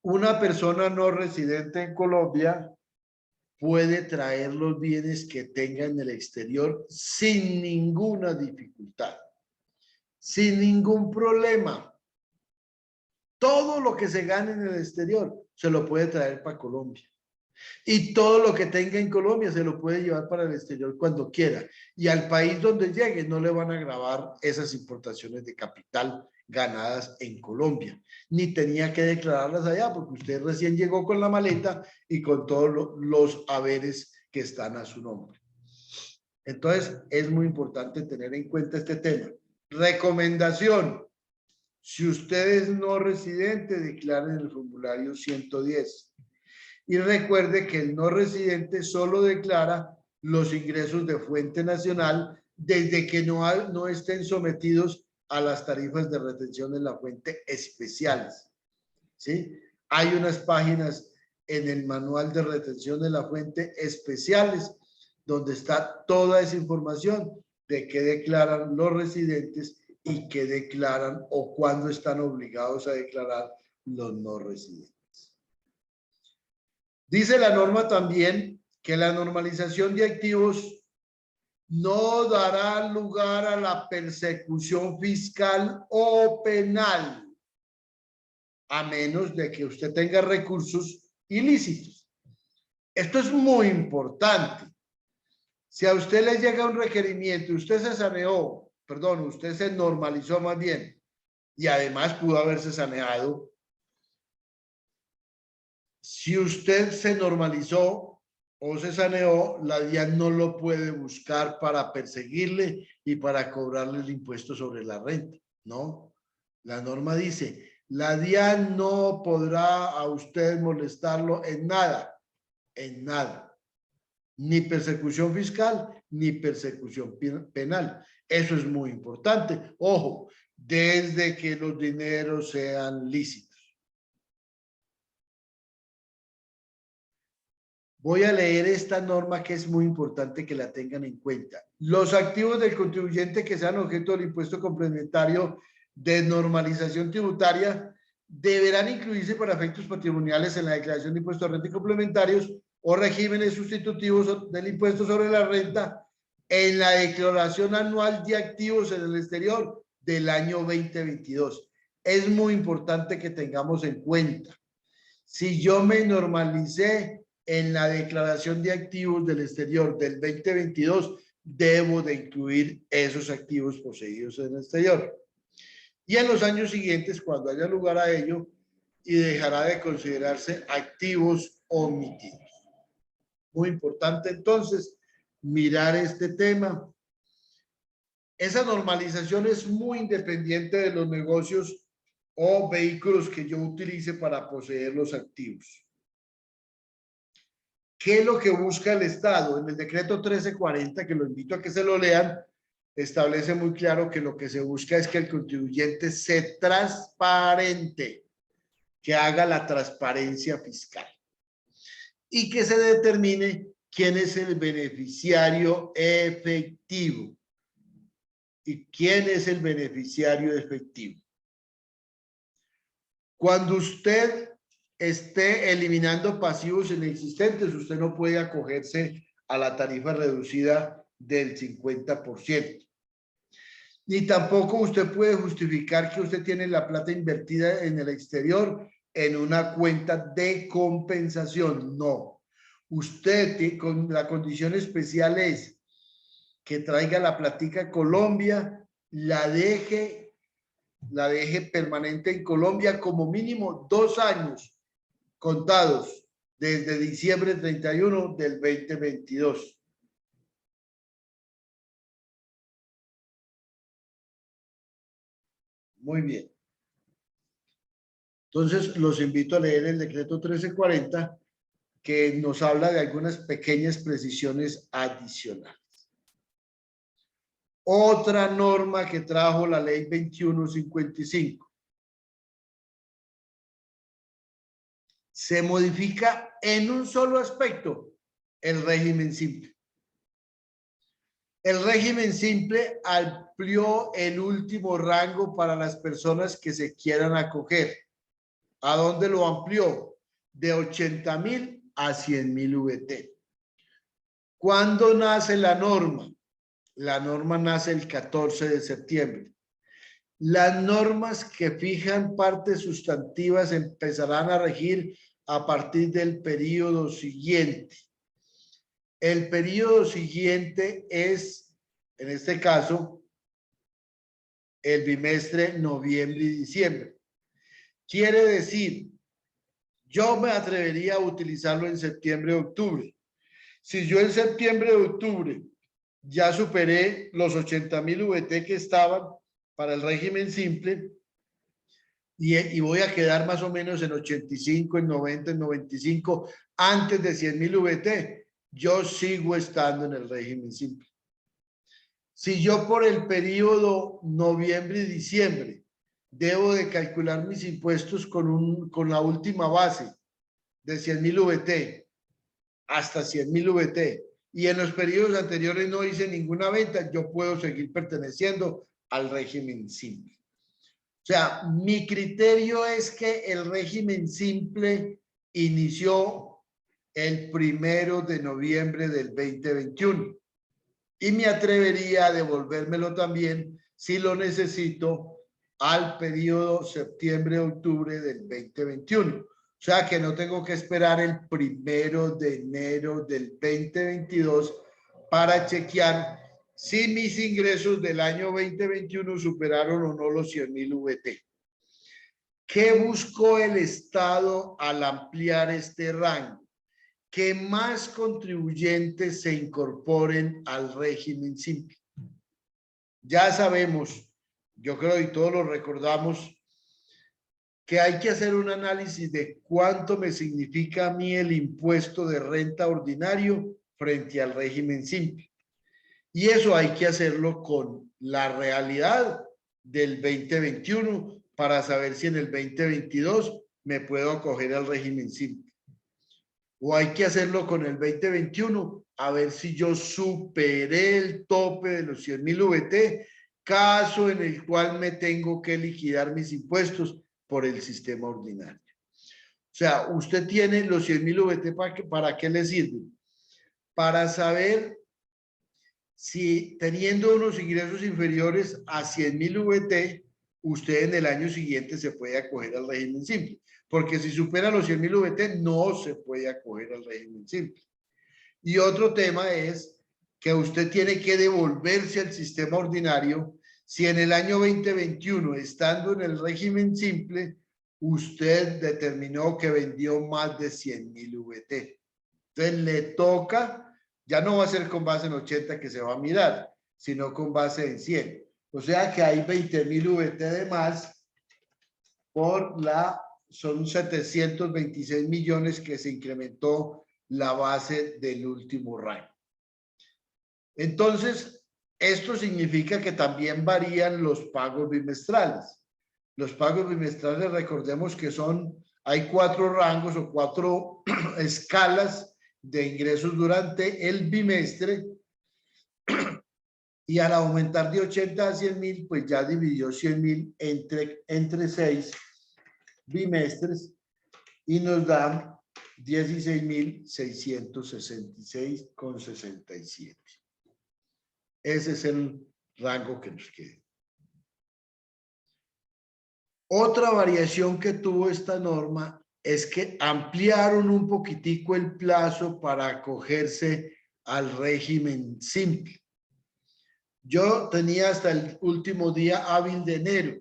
S1: una persona no residente en Colombia puede traer los bienes que tenga en el exterior sin ninguna dificultad, sin ningún problema. Todo lo que se gane en el exterior se lo puede traer para Colombia. Y todo lo que tenga en Colombia se lo puede llevar para el exterior cuando quiera. Y al país donde llegue no le van a gravar esas importaciones de capital ganadas en Colombia. Ni tenía que declararlas allá porque usted recién llegó con la maleta y con todos los haberes que están a su nombre. Entonces, es muy importante tener en cuenta este tema. Recomendación. Si usted es no residente, declare en el formulario 110. Y recuerde que el no residente solo declara los ingresos de fuente nacional desde que no estén sometidos a las tarifas de retención en la fuente especiales. ¿Sí? Hay unas páginas en el manual de retención de la fuente especiales donde está toda esa información de qué declaran los residentes y qué declaran o cuándo están obligados a declarar los no residentes. Dice la norma también que la normalización de activos no dará lugar a la persecución fiscal o penal, a menos de que usted tenga recursos ilícitos. Esto es muy importante. Si a usted le llega un requerimiento, usted se saneó, perdón, usted se normalizó más bien, y además pudo haberse saneado. Si usted se normalizó o se saneó, la DIAN no lo puede buscar para perseguirle y para cobrarle el impuesto sobre la renta, ¿no? La norma dice, la DIAN no podrá a usted molestarlo en nada, ni persecución fiscal, ni persecución penal. Eso es muy importante. Ojo, desde que los dineros sean lícitos. Voy a leer esta norma que es muy importante que la tengan en cuenta. Los activos del contribuyente que sean objeto del impuesto complementario de normalización tributaria deberán incluirse para efectos patrimoniales en la declaración de impuestos a renta y complementarios o regímenes sustitutivos del impuesto sobre la renta en la declaración anual de activos en el exterior del año 2022. Es muy importante que tengamos en cuenta. Si yo me normalicé en la declaración de activos del exterior del 2022, debo de incluir esos activos poseídos en el exterior. Y en los años siguientes, cuando haya lugar a ello, y dejará de considerarse activos omitidos. Muy importante entonces mirar este tema. Esa normalización es muy independiente de los negocios o vehículos que yo utilice para poseer los activos. ¿Qué es lo que busca el Estado? En el decreto 1340, que lo invito a que se lo lean, establece muy claro que lo que se busca es que el contribuyente sea transparente, que haga la transparencia fiscal y que se determine quién es el beneficiario efectivo. ¿Y quién es el beneficiario efectivo? Cuando usted esté eliminando pasivos inexistentes, usted no puede acogerse a la tarifa reducida del 50%. Ni tampoco usted puede justificar que usted tiene la plata invertida en el exterior en una cuenta de compensación. No. Usted, con la condición especial es que traiga la platica a Colombia, la deje permanente en Colombia como mínimo 2 años contados desde diciembre 31 del 2022. Muy bien. Entonces, los invito a leer el decreto 1340, que nos habla de algunas pequeñas precisiones adicionales. Otra norma que trajo la ley 2155. Se modifica en un solo aspecto el régimen simple. El régimen simple amplió el último rango para las personas que se quieran acoger. ¿A dónde lo amplió? De 80.000 a 100.000 VT. ¿Cuándo nace la norma? La norma nace el 14 de septiembre. Las normas que fijan partes sustantivas empezarán a regir a partir del periodo siguiente. El periodo siguiente es, en este caso, el bimestre noviembre y diciembre. Quiere decir, yo me atrevería a utilizarlo en septiembre y octubre. Si yo en septiembre y octubre ya superé los 80.000 VT que estaban para el régimen simple y voy a quedar más o menos en 85, en 90, en 95, antes de 100.000 VT, yo sigo estando en el régimen simple. Si yo por el periodo noviembre y diciembre debo de calcular mis impuestos con la última base de 100.000 VT hasta 100.000 VT y en los periodos anteriores no hice ninguna venta, yo puedo seguir perteneciendo al régimen simple. O sea, mi criterio es que el régimen simple inició el 1 de noviembre del 2021 y me atrevería a devolvérmelo también si lo necesito al periodo septiembre-octubre del 2021. O sea que no tengo que esperar el 1 de enero del 2022 para chequear si mis ingresos del año 2021 superaron o no los 100.000 VT. ¿Qué buscó el Estado al ampliar este rango? Que más contribuyentes se incorporen al régimen simple. Ya sabemos, yo creo y todos lo recordamos, que hay que hacer un análisis de cuánto me significa a mí el impuesto de renta ordinario frente al régimen simple. Y eso hay que hacerlo con la realidad del 2021 para saber si en el 2022 me puedo acoger al régimen simple. O hay que hacerlo con el 2021 a ver si yo superé el tope de los 100.000 VT, caso en el cual me tengo que liquidar mis impuestos por el sistema ordinario. O sea, usted tiene los 100.000 VT ¿para qué le sirven? Para saber si teniendo unos ingresos inferiores a 100.000 VT, usted en el año siguiente se puede acoger al régimen simple. Porque si supera los 100.000 VT, no se puede acoger al régimen simple. Y otro tema es que usted tiene que devolverse al sistema ordinario si en el año 2021, estando en el régimen simple, usted determinó que vendió más de 100.000 VT. Entonces le toca, ya no va a ser con base en 80 que se va a mirar, sino con base en 100. O sea que hay 20.000 VT de más son 726 millones que se incrementó la base del último rango. Entonces, esto significa que también varían los pagos bimestrales. Los pagos bimestrales, recordemos que hay 4 rangos o 4 escalas de ingresos durante el bimestre, y al aumentar de 80 a 100.000, pues ya dividió 100.000 entre 6 bimestres y nos dan 16.666,67. Ese es el rango que nos queda. Otra variación que tuvo esta norma es que ampliaron un poquitico el plazo para acogerse al régimen simple. Yo tenía hasta el último día hábil de enero.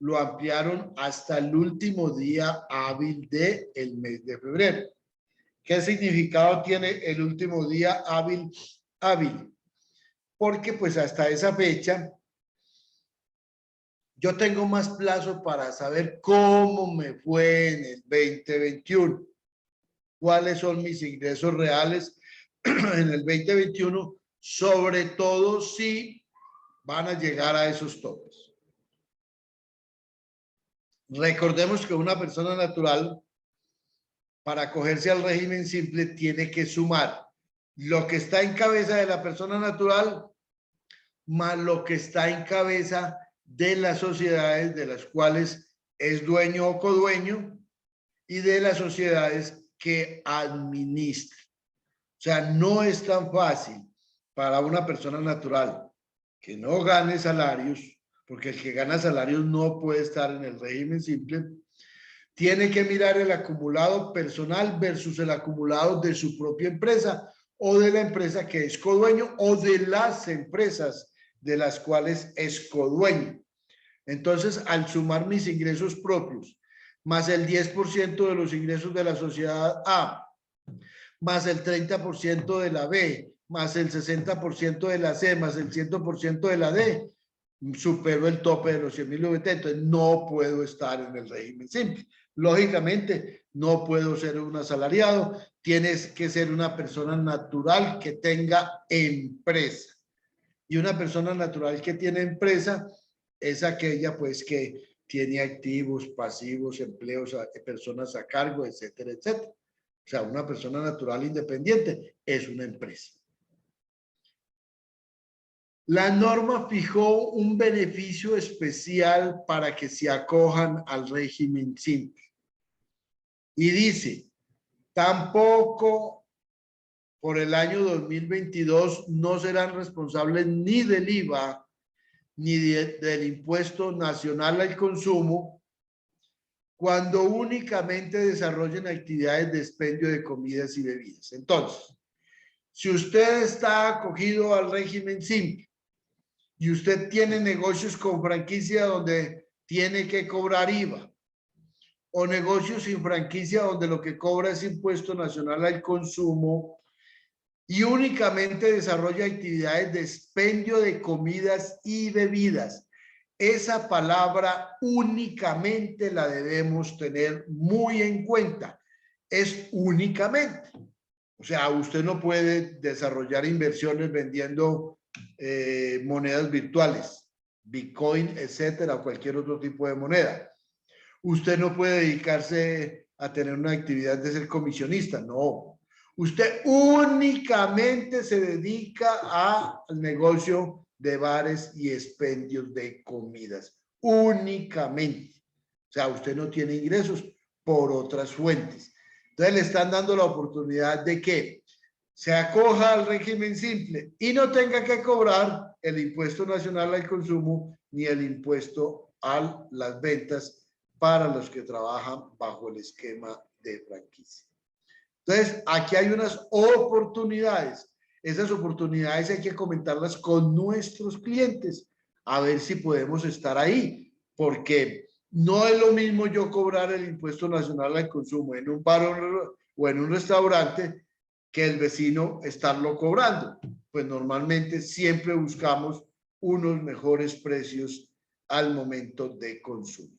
S1: Lo ampliaron hasta el último día hábil del mes de febrero. ¿Qué significado tiene el último día hábil? Porque pues hasta esa fecha yo tengo más plazo para saber cómo me fue en el 2021. ¿Cuáles son mis ingresos reales en el 2021? Sobre todo si van a llegar a esos topes. Recordemos que una persona natural, para acogerse al régimen simple, tiene que sumar lo que está en cabeza de la persona natural más lo que está en cabeza de las sociedades de las cuales es dueño o codueño y de las sociedades que administra. O sea, no es tan fácil para una persona natural que no gane salarios, porque el que gana salarios no puede estar en el régimen simple. Tiene que mirar el acumulado personal versus el acumulado de su propia empresa o de la empresa que es codueño o de las empresas de las cuales es codueño. Entonces, al sumar mis ingresos propios, más el 10% de los ingresos de la sociedad A, más el 30% de la B, más el 60% de la C, más el 100% de la D, supero el tope de los 100.000 VT, entonces no puedo estar en el régimen simple. Lógicamente, no puedo ser un asalariado, tienes que ser una persona natural que tenga empresa. Y una persona natural que tiene empresa es aquella pues que tiene activos, pasivos, empleos, personas a cargo, etcétera, etcétera. O sea, una persona natural independiente es una empresa. La norma fijó un beneficio especial para que se acojan al régimen simple. Y dice, tampoco por el año 2022 no serán responsables ni del IVA ni del impuesto nacional al consumo cuando únicamente desarrollen actividades de expendio de comidas y bebidas. Entonces, si usted está acogido al régimen simple y usted tiene negocios con franquicia donde tiene que cobrar IVA, o negocios sin franquicia donde lo que cobra es impuesto nacional al consumo y únicamente desarrolla actividades de expendio de comidas y bebidas, esa palabra únicamente la debemos tener muy en cuenta. Es únicamente. O sea, usted no puede desarrollar inversiones vendiendo monedas virtuales, Bitcoin, etcétera, o cualquier otro tipo de moneda. Usted no puede dedicarse a tener una actividad de ser comisionista, no. Usted únicamente se dedica al negocio de bares y expendios de comidas, únicamente. O sea, usted no tiene ingresos por otras fuentes. Entonces le están dando la oportunidad de que se acoja al régimen simple y no tenga que cobrar el impuesto nacional al consumo ni el impuesto a las ventas para los que trabajan bajo el esquema de franquicia. Entonces, aquí hay unas oportunidades. Esas oportunidades hay que comentarlas con nuestros clientes, a ver si podemos estar ahí, porque No es lo mismo yo cobrar el impuesto nacional al consumo en un bar o en un restaurante que el vecino estarlo cobrando. Pues normalmente siempre buscamos unos mejores precios al momento de consumo.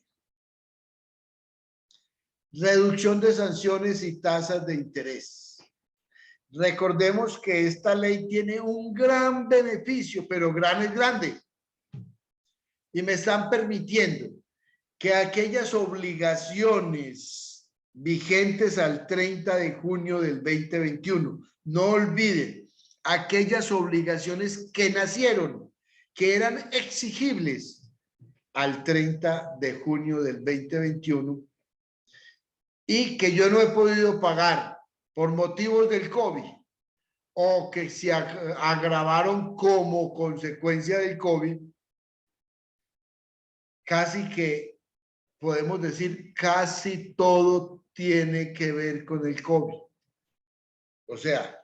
S1: Reducción de sanciones y tasas de interés. Recordemos que esta ley tiene un gran beneficio, pero gran es grande. Y me están permitiendo que aquellas obligaciones vigentes al 30 de junio del 2021, no olviden, aquellas obligaciones que nacieron, que eran exigibles al 30 de junio del 2021 y que yo no he podido pagar por motivos del COVID o que se agravaron como consecuencia del COVID, casi que podemos decir casi todo tiene que ver con el COVID. O sea,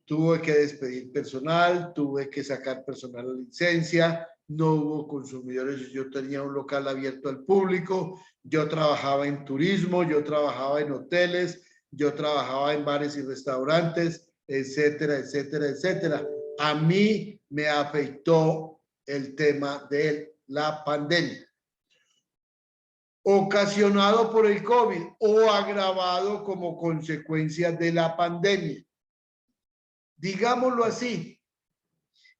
S1: tuve que despedir personal, tuve que sacar personal a licencia, no hubo consumidores, yo tenía un local abierto al público, yo trabajaba en turismo, yo trabajaba en hoteles, yo trabajaba en bares y restaurantes, etcétera, etcétera, etcétera. A mí me afectó el tema de la pandemia, ocasionado por el COVID o agravado como consecuencia de la pandemia. Digámoslo así,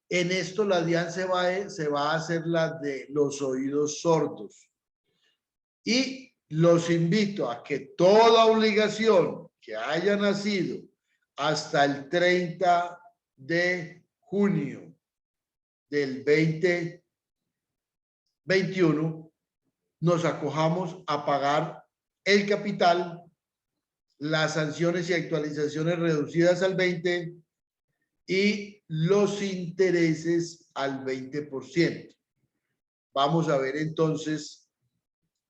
S1: en esto la DIAN se va a hacer la de los oídos sordos. Y los invito a que toda obligación que haya nacido hasta el 30 de junio del 2021 nos acojamos a pagar el capital, las sanciones y actualizaciones reducidas al 20% y los intereses al 20%. Vamos a ver entonces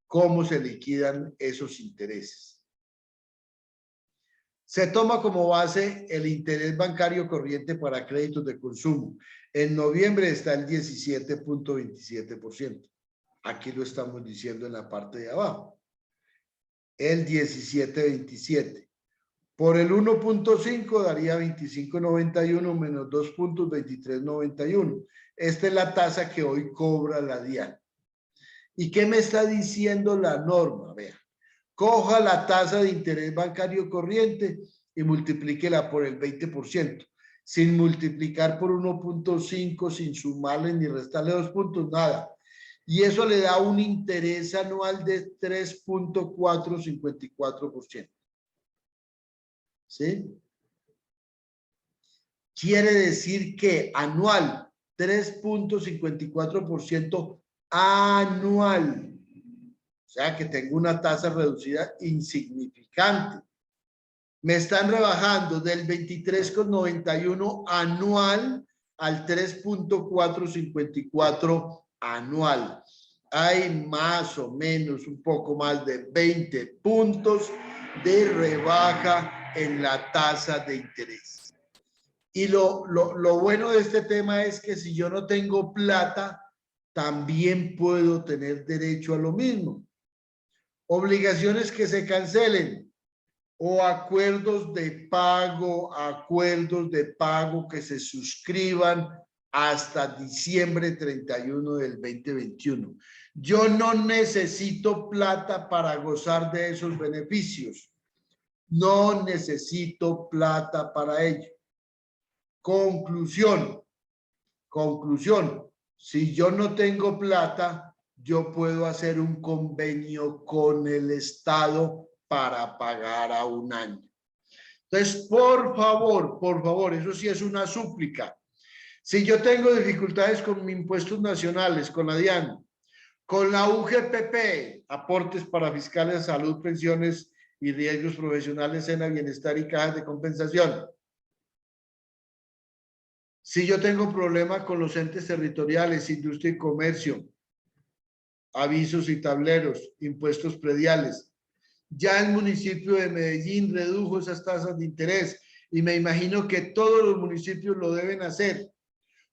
S1: cómo se liquidan esos intereses. Se toma como base el interés bancario corriente para créditos de consumo. En noviembre está el 17.27%. Aquí lo estamos diciendo en la parte de abajo. El 17.27. Por el 1.5 daría 25.91 menos 2 puntos, 23.91. Esta es la tasa que hoy cobra la DIAN. ¿Y qué me está diciendo la norma? Vea, coja la tasa de interés bancario corriente y multiplíquela por el 20%, sin multiplicar por 1.5, sin sumarle ni restarle 2 puntos, nada. Y eso le da un interés anual de 3.454%. ¿Sí? Quiere decir que anual, 3.54% anual. O sea que tengo una tasa reducida insignificante. Me están rebajando del 23.91 anual al 3.454 anual. Hay más o menos un poco más de 20 puntos de rebaja en la tasa de interés. Y lo bueno de este tema es que si yo no tengo plata, también puedo tener derecho a lo mismo. Obligaciones que se cancelen o acuerdos de pago que se suscriban hasta diciembre 31 del 2021. Yo no necesito plata para gozar de esos beneficios. No necesito plata para ello. Conclusión. Si yo no tengo plata, yo puedo hacer un convenio con el Estado para pagar a un año. Entonces, por favor, eso sí es una súplica. Si yo tengo dificultades con mis impuestos nacionales, con la DIAN, con la UGPP, aportes para fiscales, salud, pensiones y riesgos profesionales, SENA, bienestar y cajas de compensación. Si yo tengo problemas con los entes territoriales, industria y comercio, avisos y tableros, impuestos prediales, ya el municipio de Medellín redujo esas tasas de interés y me imagino que todos los municipios lo deben hacer,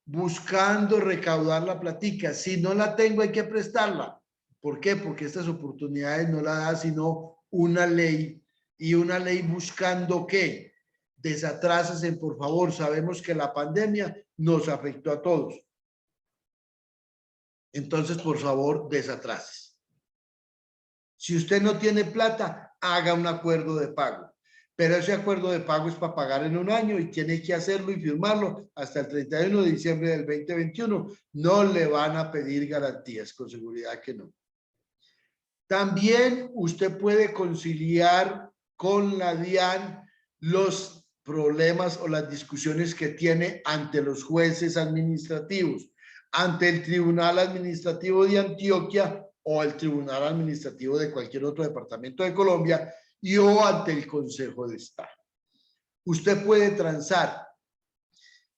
S1: buscando recaudar la platica. Si no la tengo, hay que prestarla. ¿Por qué? Porque estas oportunidades no las da sino una ley, y una ley buscando ¿qué? Desatrásense, por favor. Sabemos que la pandemia nos afectó a todos. Entonces, por favor, desatrases. Si usted no tiene plata, haga un acuerdo de pago. Pero ese acuerdo de pago es para pagar en un año y tiene que hacerlo y firmarlo hasta el 31 de diciembre del 2021. No le van a pedir garantías, con seguridad que no. También usted puede conciliar con la DIAN los problemas o las discusiones que tiene ante los jueces administrativos, ante el Tribunal Administrativo de Antioquia o el Tribunal Administrativo de cualquier otro departamento de Colombia y o ante el Consejo de Estado. Usted puede transar.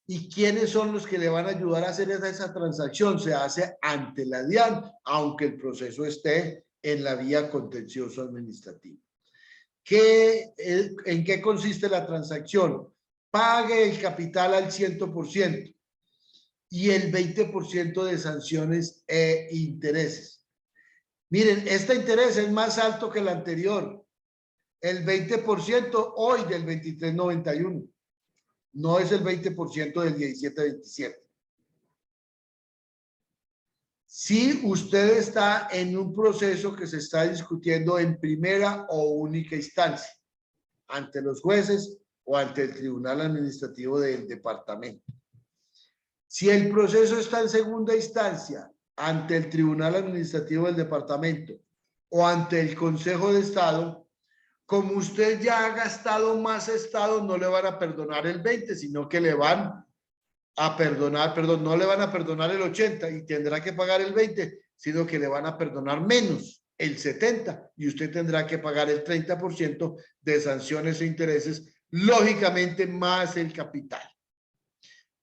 S1: ¿Y quiénes son los que le van a ayudar a hacer esa transacción? Se hace ante la DIAN, aunque el proceso esté en la vía contencioso administrativa. ¿En qué consiste la transacción? Pague el capital al 100% y el 20% de sanciones e intereses. Miren, este interés es más alto que el anterior. El 20% hoy del 23.91. No es el 20% del 17.27. Si usted está en un proceso que se está discutiendo en primera o única instancia, ante los jueces o ante el Tribunal Administrativo del departamento. Si el proceso está en segunda instancia, ante el Tribunal Administrativo del departamento o ante el Consejo de Estado, como usted ya ha gastado más estado, no le van a perdonar el 20, sino que le van a perdonar, perdón, no le van a perdonar el 80 y tendrá que pagar el 20, sino que le van a perdonar menos, el 70, y usted tendrá que pagar el 30% de sanciones e intereses, lógicamente más el capital.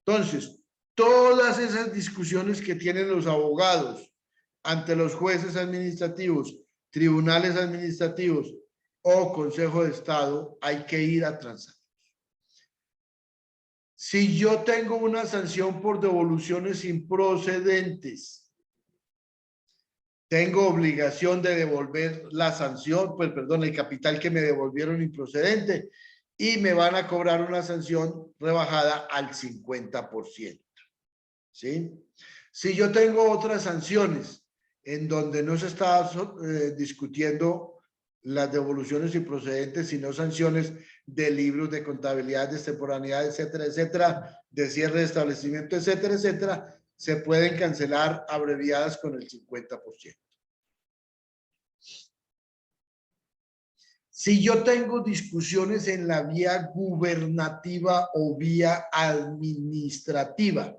S1: Entonces, todas esas discusiones que tienen los abogados ante los jueces administrativos, tribunales administrativos o Consejo de Estado, hay que ir a transar. Si yo tengo una sanción por devoluciones improcedentes, tengo obligación de devolver la sanción, pues perdón, el capital que me devolvieron improcedente, y me van a cobrar una sanción rebajada al 50%. ¿Sí? Si yo tengo otras sanciones en donde no se está discutiendo las devoluciones improcedentes, sino sanciones de libros de contabilidad, de extemporaneidad, etcétera, etcétera, de cierre de establecimiento, etcétera, etcétera, se pueden cancelar abreviadas con el 50%. Si yo tengo discusiones en la vía gubernativa o vía administrativa,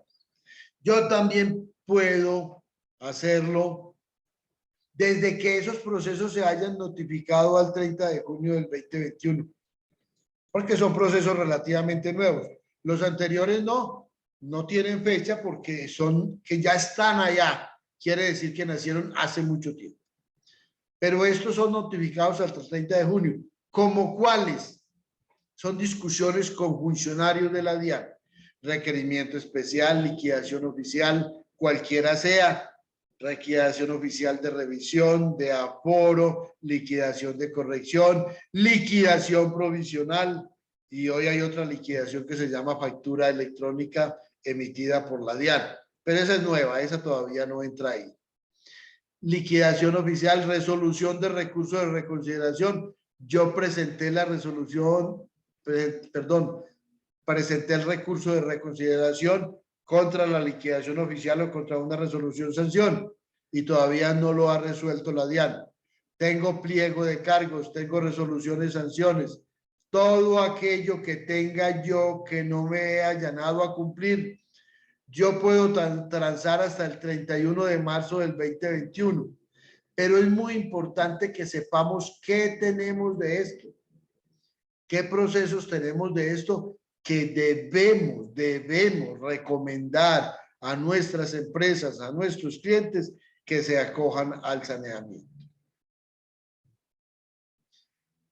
S1: yo también puedo hacerlo desde que esos procesos se hayan notificado al 30 de junio del 2021, porque son procesos relativamente nuevos. Los anteriores no tienen fecha porque son que ya están allá, quiere decir que nacieron hace mucho tiempo. Pero estos son notificados hasta el 30 de junio. ¿Como cuáles? Son discusiones con funcionarios de la DIAN, requerimiento especial, liquidación oficial, cualquiera sea, liquidación oficial de revisión, de aforo, liquidación de corrección, liquidación provisional, y hoy hay otra liquidación que se llama factura electrónica emitida por la DIAN, pero esa es nueva, esa todavía no entra ahí. Liquidación oficial, resolución de recurso de reconsideración. Yo presenté la resolución, presenté el recurso de reconsideración contra la liquidación oficial o contra una resolución sanción y todavía no lo ha resuelto la DIAN. Tengo pliego de cargos, tengo resoluciones sanciones. Todo aquello que tenga yo que no me he allanado a cumplir, yo puedo transar hasta el 31 de marzo del 2021. Pero es muy importante que sepamos qué tenemos de esto, qué procesos tenemos de esto que debemos recomendar a nuestras empresas, a nuestros clientes que se acojan al saneamiento.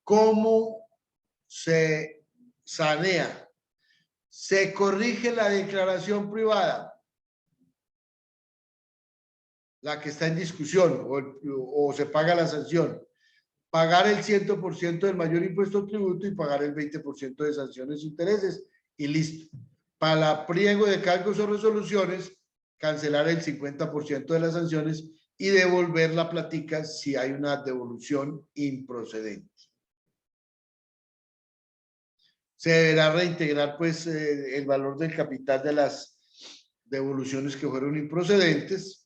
S1: ¿Cómo se sanea? Se corrige la declaración privada. la que está en discusión, o se paga la sanción. Pagar el 100% del mayor impuesto o tributo y pagar el 20% de sanciones e intereses y listo. Para pliego de cargos o resoluciones, cancelar el 50% de las sanciones y devolver la platica si hay una devolución improcedente. Se deberá reintegrar pues el valor del capital de las devoluciones que fueron improcedentes.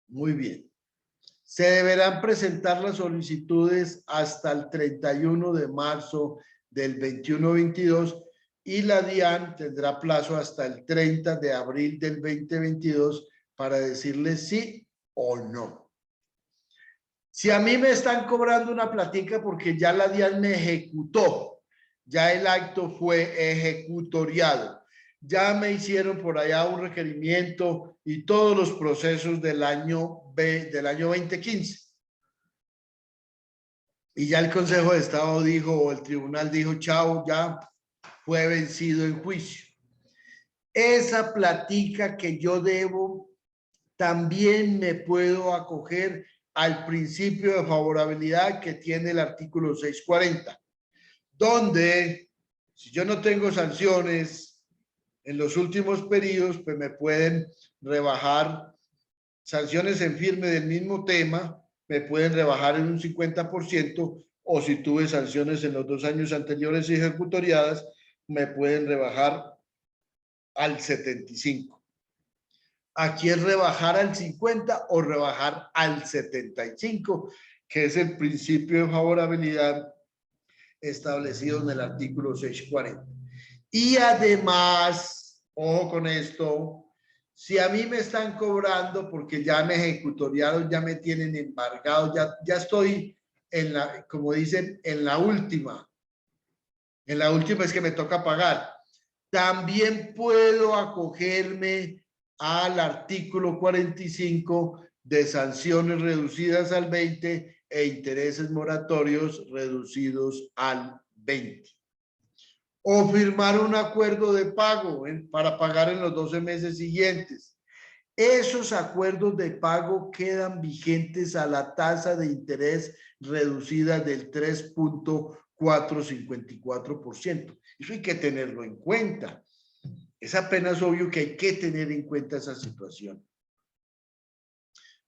S1: Muy bien. Se deberán presentar las solicitudes hasta el 31 de marzo del 21-22 y la DIAN tendrá plazo hasta el 30 de abril del 2022 para decirle sí o no. Si a mí me están cobrando una platica porque ya la DIAN me ejecutó, ya el acto fue ejecutoriado, ya me hicieron por allá un requerimiento y todos los procesos del año 2015. Y ya el Consejo de Estado dijo, o el tribunal dijo, chao, ya fue vencido en juicio. Esa platica que yo debo, también me puedo acoger al principio de favorabilidad que tiene el artículo 640, donde si yo no tengo sanciones en los últimos periodos, pues me pueden rebajar sanciones en firme del mismo tema, me pueden rebajar en un 50%, o si tuve sanciones en los 2 años anteriores ejecutoriadas, me pueden rebajar al 75%. Aquí es rebajar al 50 o rebajar al 75, que es el principio de favorabilidad establecido en el artículo 640. Y además, ojo con esto, si a mí me están cobrando porque ya me ejecutoriaron, ya me tienen embargado, ya estoy en la, como dicen, en la última es que me toca pagar. También puedo acogerme al artículo 45 de sanciones reducidas al 20 e intereses moratorios reducidos al 20. O firmar un acuerdo de pago para pagar en los 12 meses siguientes. Esos acuerdos de pago quedan vigentes a la tasa de interés reducida del 3.454%. Eso hay que tenerlo en cuenta. Es apenas obvio que hay que tener en cuenta esa situación.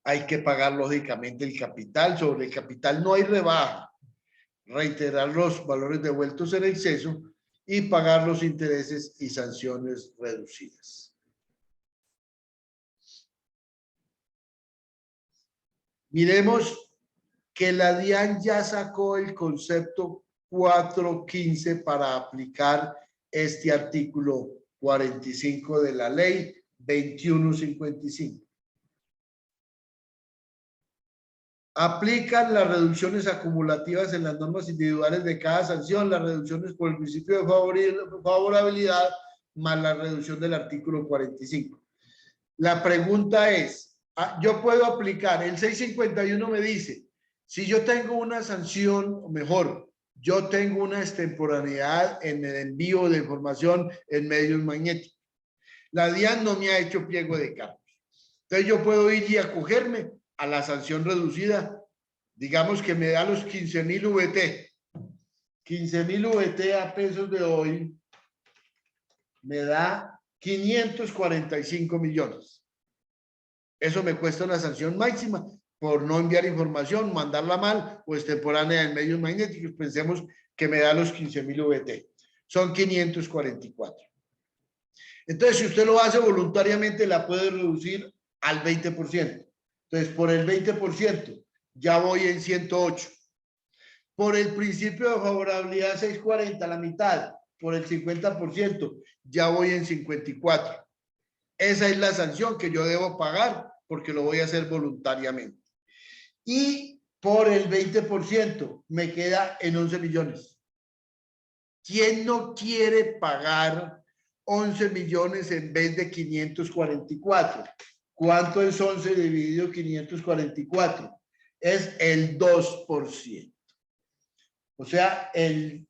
S1: Hay que pagar lógicamente el capital. Sobre el capital no hay rebaja. Reiterar los valores devueltos en exceso y pagar los intereses y sanciones reducidas. Miremos que la DIAN ya sacó el concepto 415 para aplicar este artículo 45 de la ley 2155. Aplican las reducciones acumulativas en las normas individuales de cada sanción, las reducciones por el principio de favorabilidad, más la reducción del artículo 45. La pregunta es, yo puedo aplicar, el 651 me dice, si yo tengo una sanción, o mejor, yo tengo una extemporaneidad en el envío de información en medios magnéticos. La DIAN no me ha hecho pliego de cargos. Entonces yo puedo ir y acogerme a la sanción reducida, digamos que me da los 15.000 VT. 15.000 VT a pesos de hoy me da 545 millones. Eso me cuesta una sanción máxima por no enviar información, mandarla mal o extemporánea en medios magnéticos. Pensemos que me da los 15.000 VT. Son 544. Entonces, si usted lo hace voluntariamente, la puede reducir al 20%. Entonces, por el 20%, ya voy en 108. Por el principio de favorabilidad 640, la mitad, por el 50%, ya voy en 54. Esa es la sanción que yo debo pagar porque lo voy a hacer voluntariamente. Y por el 20% me queda en 11 millones. ¿Quién no quiere pagar 11 millones en vez de 544? ¿Cuánto es 11 dividido 544? Es el 2%. O sea, el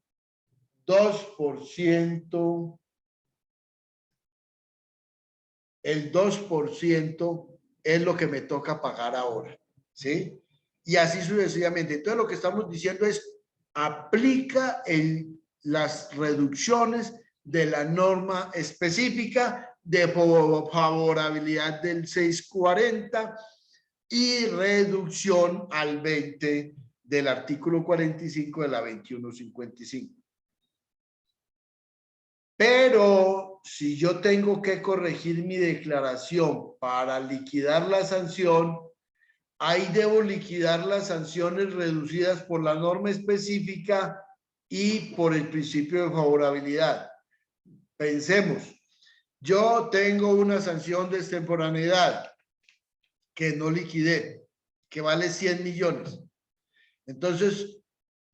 S1: 2% el 2% es lo que me toca pagar ahora, ¿sí? Y así sucesivamente. Entonces lo que estamos diciendo es, aplica las reducciones de la norma específica de favorabilidad del 640 y reducción al 20 del artículo 45 de la 2155. Pero si yo tengo que corregir mi declaración para liquidar la sanción, ahí debo liquidar las sanciones reducidas por la norma específica y por el principio de favorabilidad. Pensemos, yo tengo una sanción de extemporaneidad que no liquidé, que vale 100 millones. Entonces,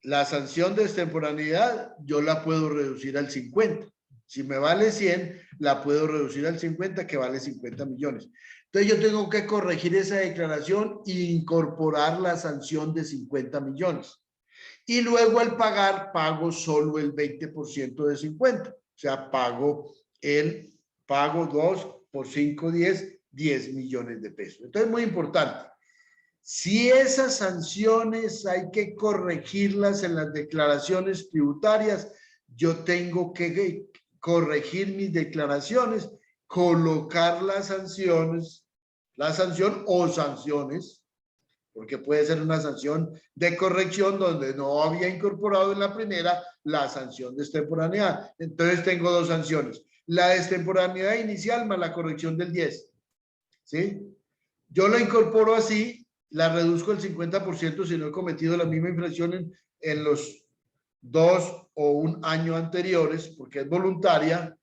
S1: la sanción de extemporaneidad yo la puedo reducir al 50. Si me vale 100, la puedo reducir al 50, que vale 50 millones. Entonces yo tengo que corregir esa declaración e incorporar la sanción de 50 millones. Y luego al pagar, pago solo el 20% de 50. O sea, pago 2 por 5, 10 millones de pesos. Entonces, muy importante. Si esas sanciones hay que corregirlas en las declaraciones tributarias, yo tengo que corregir mis declaraciones, colocar las sanciones, la sanción o sanciones, porque puede ser una sanción de corrección donde no había incorporado en la primera la sanción de extemporaneidad. Entonces tengo dos sanciones, la de extemporaneidad inicial más la corrección del 10, ¿sí? Yo la incorporo así, la reduzco el 50% si no he cometido la misma infracción en los 2 o 1 año anteriores, porque es voluntaria,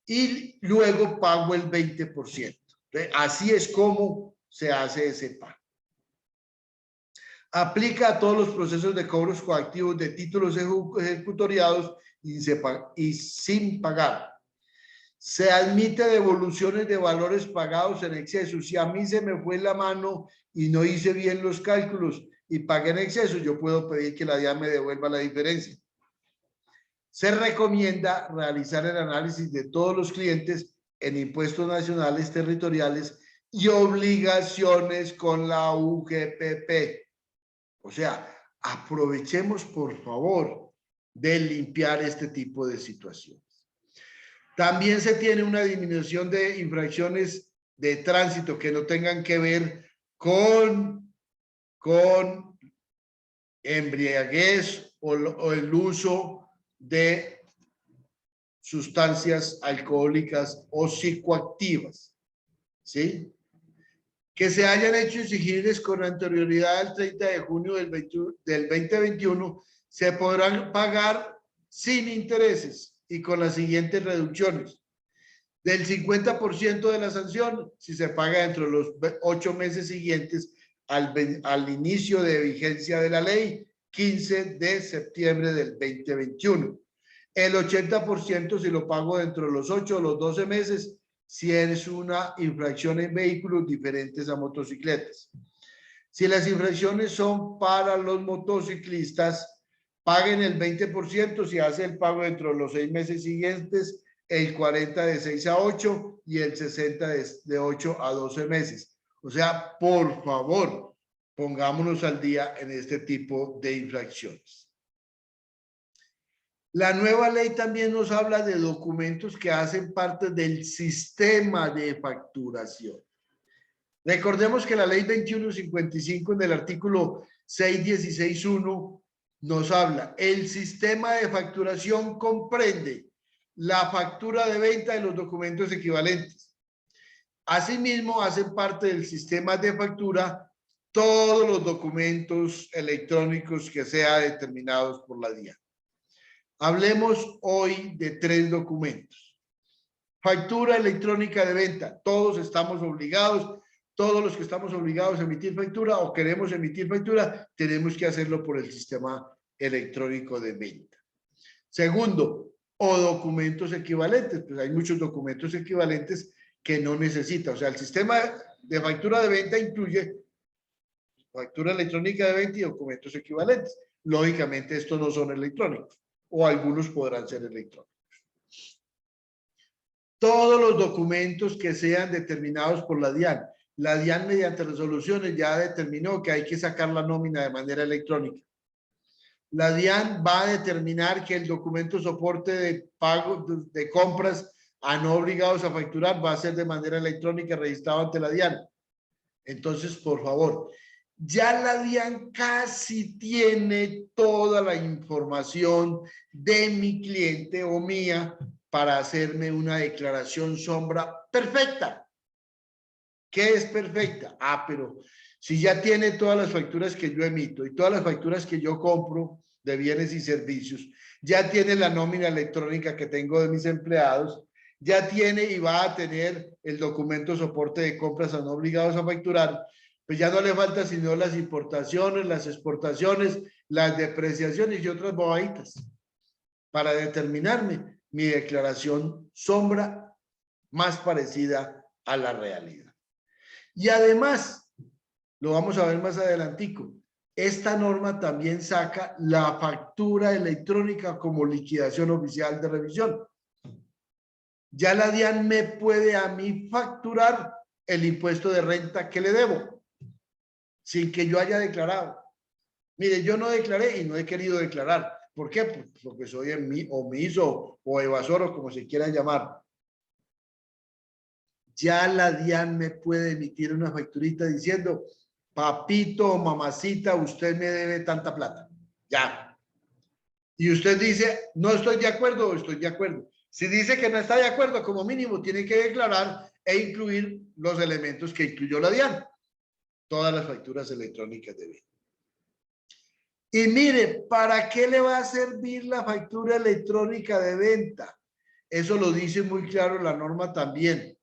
S1: y luego pago el 20%. Entonces, así es como se hace ese pago. Aplica a todos los procesos de cobros coactivos de títulos ejecutoriados y sin pagar. Se admite devoluciones de valores pagados en exceso. Si a mí se me fue la mano y no hice bien los cálculos y pagué en exceso, yo puedo pedir que la DIAN me devuelva la diferencia. Se recomienda realizar el análisis de todos los clientes en impuestos nacionales, territoriales y obligaciones con la UGPP. O sea, aprovechemos, por favor, de limpiar este tipo de situaciones. También se tiene una disminución de infracciones de tránsito que no tengan que ver con embriaguez o el uso de sustancias alcohólicas o psicoactivas, ¿sí? Que se hayan hecho exigibles con anterioridad al 30 de junio del 2021, se podrán pagar sin intereses y con las siguientes reducciones. Del 50% de la sanción, si se paga dentro de los 8 meses siguientes al inicio de vigencia de la ley, 15 de septiembre del 2021. El 80% si lo pago dentro de los 8 o los 12 meses, si es una infracción en vehículos diferentes a motocicletas. Si las infracciones son para los motociclistas, paguen el 20% si hace el pago dentro de los 6 meses siguientes, el 40 de 6 a 8 y el 60 de 8 a 12 meses. O sea, por favor, pongámonos al día en este tipo de infracciones. La nueva ley también nos habla de documentos que hacen parte del sistema de facturación. Recordemos que la ley 2155 en el artículo 616.1 nos habla, el sistema de facturación comprende la factura de venta de los documentos equivalentes. Asimismo, hacen parte del sistema de factura todos los documentos electrónicos que sean determinados por la DIAN. Hablemos hoy de 3 documentos. Factura electrónica de venta. Todos estamos obligados, todos los que estamos obligados a emitir factura o queremos emitir factura, tenemos que hacerlo por el sistema electrónico de venta. Segundo, o documentos equivalentes. Pues hay muchos documentos equivalentes que no necesita. O sea, el sistema de factura de venta incluye factura electrónica de venta y documentos equivalentes. Lógicamente, estos no son electrónicos o algunos podrán ser electrónicos. todos los documentos que sean determinados por la DIAN. La DIAN mediante resoluciones ya determinó que hay que sacar la nómina de manera electrónica. La DIAN va a determinar que el documento soporte de pago de compras a no obligados a facturar va a ser de manera electrónica registrado ante la DIAN. Entonces, por favor, ya la DIAN casi tiene toda la información de mi cliente o mía para hacerme una declaración sombra perfecta. ¿Qué es perfecta? Pero si ya tiene todas las facturas que yo emito y todas las facturas que yo compro de bienes y servicios, ya tiene la nómina electrónica que tengo de mis empleados, ya tiene y va a tener el documento soporte de compras a no obligados a facturar, pues ya no le falta sino las importaciones, las exportaciones, las depreciaciones y otras bobaditas para determinarme mi declaración sombra más parecida a la realidad. Y además, lo vamos a ver más adelantico, esta norma también saca la factura electrónica como liquidación oficial de revisión. Ya la DIAN me puede a mí facturar el impuesto de renta que le debo, sin que yo haya declarado. Mire, yo no declaré y no he querido declarar. ¿Por qué? Pues porque soy omiso o evasor o como se quiera llamar. Ya la DIAN me puede emitir una facturita diciendo, papito o mamacita, usted me debe tanta plata. Ya. Y usted dice, no estoy de acuerdo o estoy de acuerdo. Si dice que no está de acuerdo, como mínimo tiene que declarar e incluir los elementos que incluyó la DIAN. Todas las facturas electrónicas de venta. Y mire, ¿para qué le va a servir la factura electrónica de venta? Eso lo dice muy claro la norma también.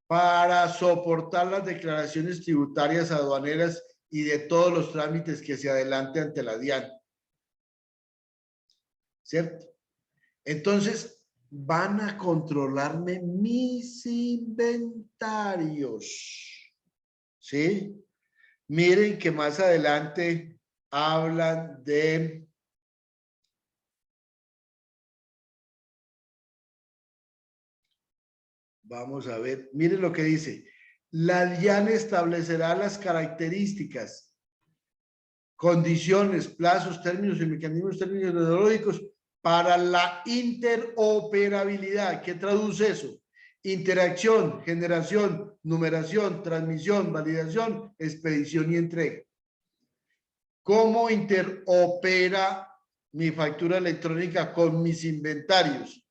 S1: Para soportar las declaraciones tributarias aduaneras y de todos los trámites que se adelante ante la DIAN. ¿Cierto? Entonces, van a controlarme mis inventarios. ¿Sí? Miren que más adelante hablan de... Vamos a ver, miren lo que dice. La DIAN establecerá las características, condiciones, plazos, términos y mecanismos técnicos metodológicos para la interoperabilidad. ¿Qué traduce eso? Interacción, generación, numeración, transmisión, validación, expedición y entrega. ¿Cómo interopera mi factura electrónica con mis inventarios?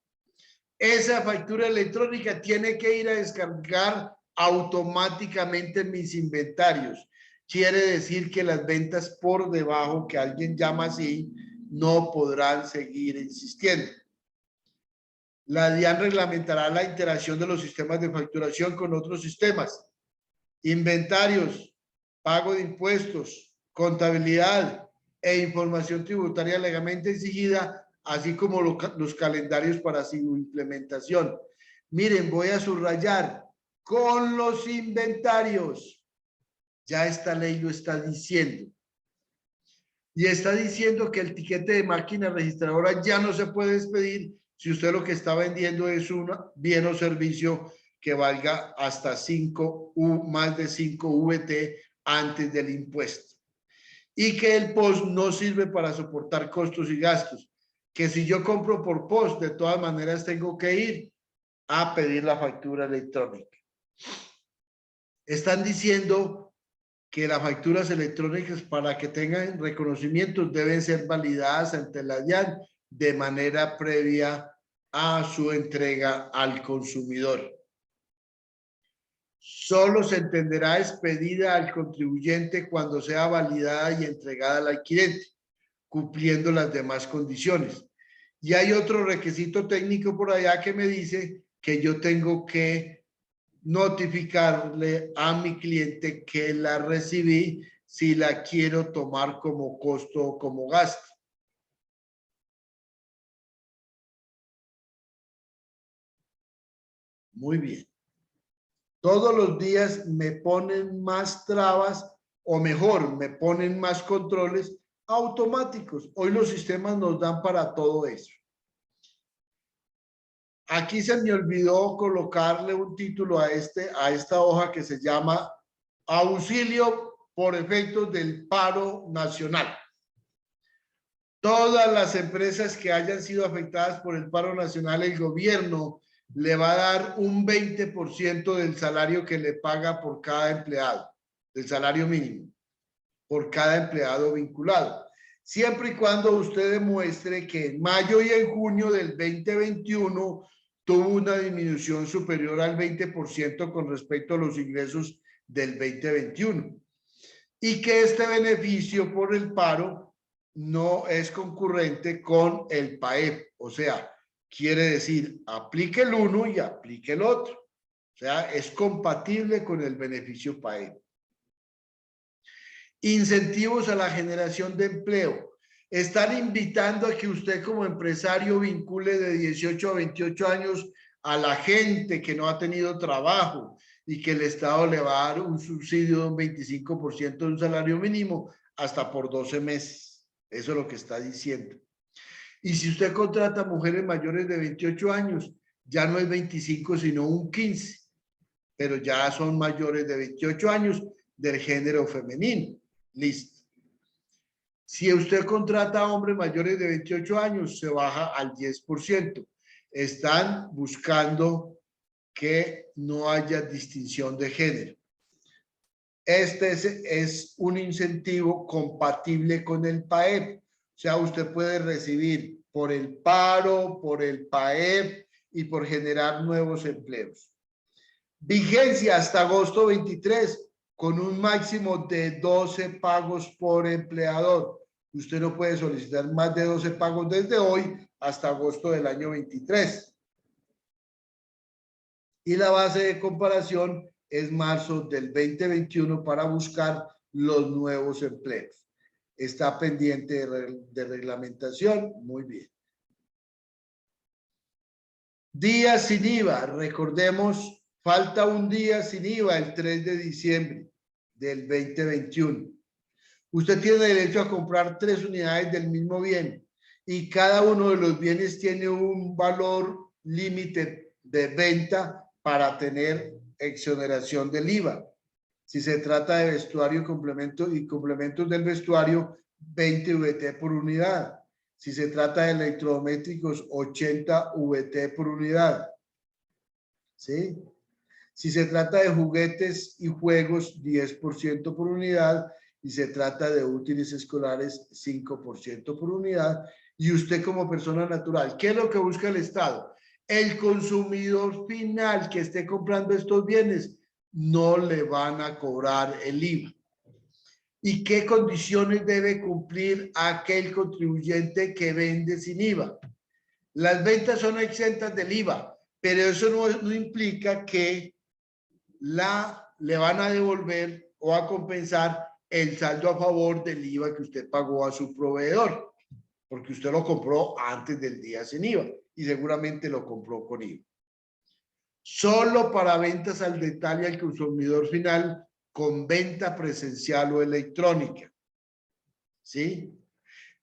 S1: Esa factura electrónica tiene que ir a descargar automáticamente mis inventarios. Quiere decir que las ventas por debajo, que alguien llama así, no podrán seguir existiendo. La DIAN reglamentará la interacción de los sistemas de facturación con otros sistemas. Inventarios, pago de impuestos, contabilidad e información tributaria legalmente exigida, así como los calendarios para su implementación. Miren, voy a subrayar con los inventarios. Ya esta ley lo está diciendo. Y está diciendo que el tiquete de máquina registradora ya no se puede expedir si usted lo que está vendiendo es un bien o servicio que valga hasta más de 5 VT antes del impuesto. Y que el POS no sirve para soportar costos y gastos. Que si yo compro por POS, de todas maneras tengo que ir a pedir la factura electrónica. Están diciendo que las facturas electrónicas, para que tengan reconocimientos, deben ser validadas ante la DIAN de manera previa a su entrega al consumidor. Solo se entenderá expedida al contribuyente cuando sea validada y entregada al adquirente, cumpliendo las demás condiciones. Y hay otro requisito técnico por allá que me dice que yo tengo que notificarle a mi cliente que la recibí si la quiero tomar como costo o como gasto. Muy bien. Todos los días me ponen más trabas o mejor, me ponen más controles automáticos. Hoy los sistemas nos dan para todo eso. Aquí se me olvidó colocarle un título a esta hoja que se llama Auxilio por efectos del paro nacional. Todas las empresas que hayan sido afectadas por el paro nacional, el gobierno le va a dar un 20% del salario que le paga por cada empleado, del salario mínimo, por cada empleado vinculado. Siempre y cuando usted demuestre que en mayo y en junio del 2021 tuvo una disminución superior al 20% con respecto a los ingresos del 2021. Y que este beneficio por el paro no es concurrente con el PAEP. O sea, quiere decir, aplique el uno y aplique el otro. O sea, es compatible con el beneficio PAEP. Incentivos a la generación de empleo. Están invitando a que usted como empresario vincule de 18 a 28 años a la gente que no ha tenido trabajo y que el Estado le va a dar un subsidio de un 25% de un salario mínimo hasta por 12 meses. Eso es lo que está diciendo. Y si usted contrata mujeres mayores de 28 años, ya no es 25, sino un 15, pero ya son mayores de 28 años del género femenino. Listo. Si usted contrata a hombres mayores de 28 años, se baja al 10%. Están buscando que no haya distinción de género. Este es un incentivo compatible con el PAEP. O sea, usted puede recibir por el paro, por el PAEP y por generar nuevos empleos. Vigencia hasta agosto 23, con un máximo de 12 pagos por empleador. Usted no puede solicitar más de 12 pagos desde hoy hasta agosto del año 23. Y la base de comparación es marzo del 2021 para buscar los nuevos empleos. Está pendiente de reglamentación. Muy bien. Días sin IVA. Recordemos, falta un día sin IVA, el 3 de diciembre del 2021. Usted tiene derecho a comprar 3 unidades del mismo bien y cada uno de los bienes tiene un valor límite de venta para tener exoneración del IVA. Si se trata de vestuario y complementos del vestuario, 20 VT por unidad. Si se trata de electrodomésticos, 80 VT por unidad. ¿Sí? Si se trata de juguetes y juegos, 10% por unidad. Y se trata de útiles escolares, 5% por unidad. Y usted como persona natural, ¿qué es lo que busca el Estado? El consumidor final que esté comprando estos bienes no le van a cobrar el IVA. ¿Y qué condiciones debe cumplir aquel contribuyente que vende sin IVA? Las ventas son exentas del IVA, pero eso no implica que le van a devolver o a compensar el saldo a favor del IVA que usted pagó a su proveedor, porque usted lo compró antes del día sin IVA y seguramente lo compró con IVA. Solo para ventas al detalle al consumidor final con venta presencial o electrónica. ¿Sí?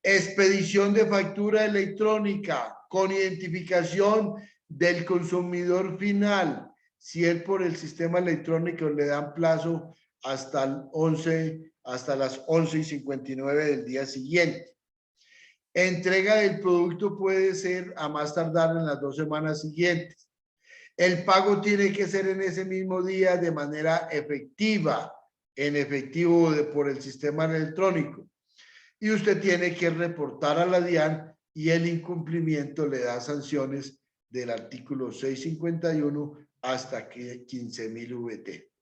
S1: Expedición de factura electrónica con identificación del consumidor final. Si es por el sistema electrónico, le dan plazo hasta las 11:59 del día siguiente. Entrega del producto puede ser a más tardar en las 2 semanas siguientes. El pago tiene que ser en ese mismo día de manera efectiva, en efectivo por el sistema electrónico. Y usted tiene que reportar a la DIAN y el incumplimiento le da sanciones del artículo 651 hasta 15.000 VT.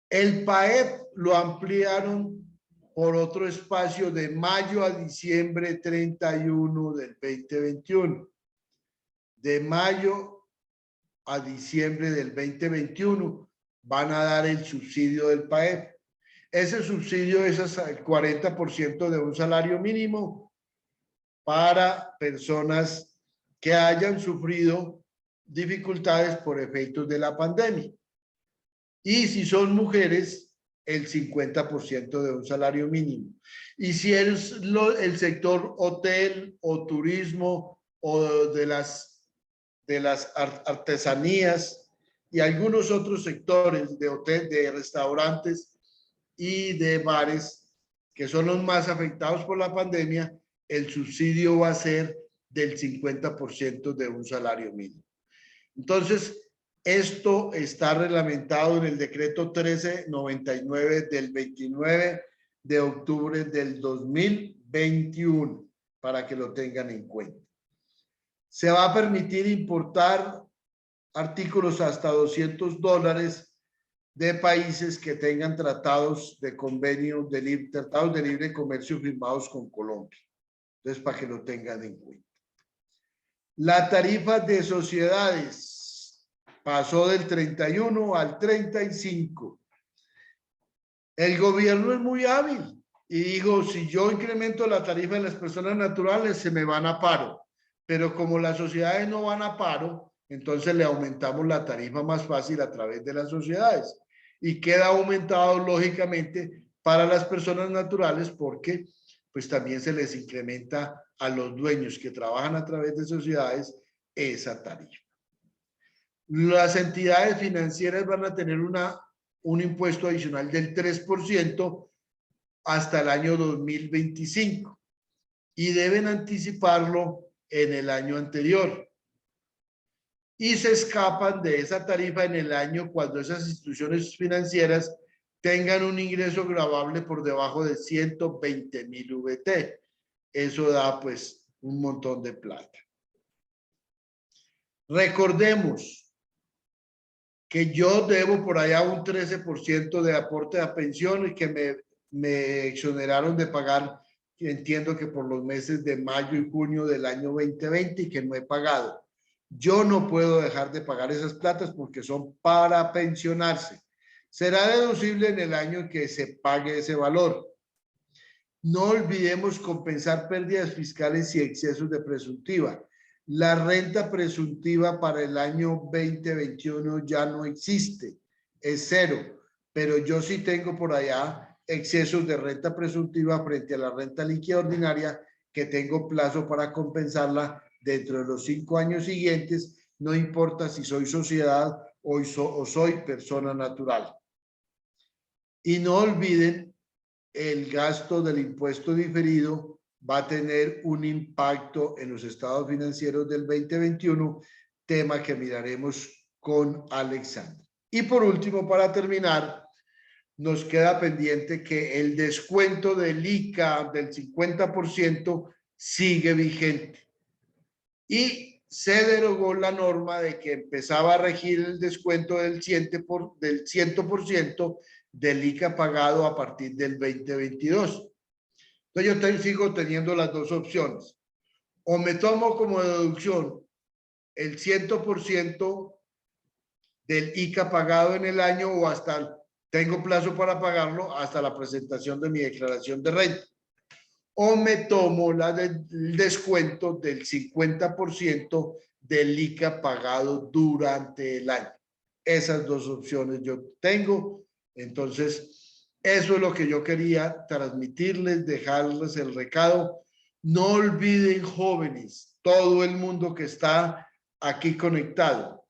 S1: El PAEP lo ampliaron por otro espacio de mayo a diciembre 31 del 2021. De mayo a diciembre del 2021 van a dar el subsidio del PAEP. Ese subsidio es hasta el 40% de un salario mínimo para personas que hayan sufrido dificultades por efectos de la pandemia. Y si son mujeres, el 50% de un salario mínimo. Y si es el sector hotel o turismo o de las artesanías y algunos otros sectores de hotel, de restaurantes y de bares, que son los más afectados por la pandemia, el subsidio va a ser del 50% de un salario mínimo. Entonces, esto está reglamentado en el decreto 1399 del 29 de octubre del 2021, para que lo tengan en cuenta. Se va a permitir importar artículos hasta $200 de países que tengan tratados de convenio, tratados de libre comercio firmados con Colombia. Entonces, para que lo tengan en cuenta. La tarifa de sociedades pasó del 31 al 35. El gobierno es muy hábil y dijo, si yo incremento la tarifa de las personas naturales, se me van a paro. Pero como las sociedades no van a paro, entonces le aumentamos la tarifa más fácil a través de las sociedades. Y queda aumentado, lógicamente, para las personas naturales porque pues también se les incrementa a los dueños que trabajan a través de sociedades esa tarifa. Las entidades financieras van a tener un impuesto adicional del 3% hasta el año 2025 y deben anticiparlo en el año anterior. Y se escapan de esa tarifa en el año cuando esas instituciones financieras tengan un ingreso gravable por debajo de 120,000 VT. Eso da pues un montón de plata. Recordemos que yo debo por allá un 13% de aporte a pensión y que me exoneraron de pagar, entiendo que por los meses de mayo y junio del año 2020 y que no he pagado. Yo no puedo dejar de pagar esas platas porque son para pensionarse. Será deducible en el año en que se pague ese valor. No olvidemos compensar pérdidas fiscales y excesos de presuntiva. La renta presuntiva para el año 2021 ya no existe, es cero, pero yo sí tengo por allá excesos de renta presuntiva frente a la renta líquida ordinaria que tengo plazo para compensarla dentro de los 5 años siguientes, no importa si soy sociedad o soy persona natural. Y no olviden, el gasto del impuesto diferido va a tener un impacto en los estados financieros del 2021, tema que miraremos con Alexandra. Y por último, para terminar, nos queda pendiente que el descuento del ICA del 50% sigue vigente. Y se derogó la norma de que empezaba a regir el descuento del 100% del ICA pagado a partir del 2022. Entonces yo sigo teniendo las dos opciones. O me tomo como deducción el 100% del ICA pagado en el año o tengo plazo para pagarlo hasta la presentación de mi declaración de renta. O me tomo el descuento del 50% del ICA pagado durante el año. Esas dos opciones yo tengo. Entonces, eso es lo que yo quería transmitirles, dejarles el recado. No olviden, jóvenes, todo el mundo que está aquí conectado,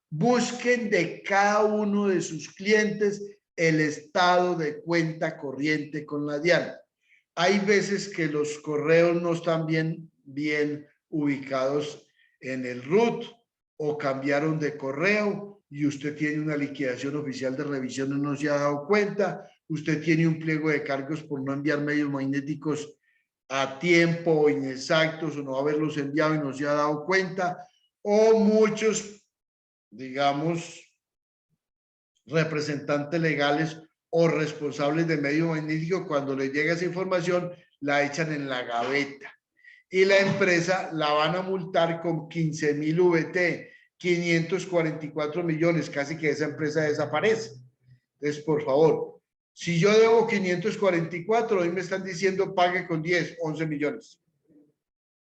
S1: busquen de cada uno de sus clientes el estado de cuenta corriente con la DIAN. Hay veces que los correos no están bien ubicados en el RUT o cambiaron de correo y usted tiene una liquidación oficial de revisión y no se ha dado cuenta. Usted tiene un pliego de cargos por no enviar medios magnéticos a tiempo o inexactos o no haberlos enviado y no se ha dado cuenta. O muchos, digamos, representantes legales o responsables de medio magnético, cuando les llega esa información, la echan en la gaveta. Y la empresa la van a multar con 15,000 VT, 544 millones, casi que esa empresa desaparece. Entonces, por favor, si yo debo 544, hoy me están diciendo pague con 10, 11 millones.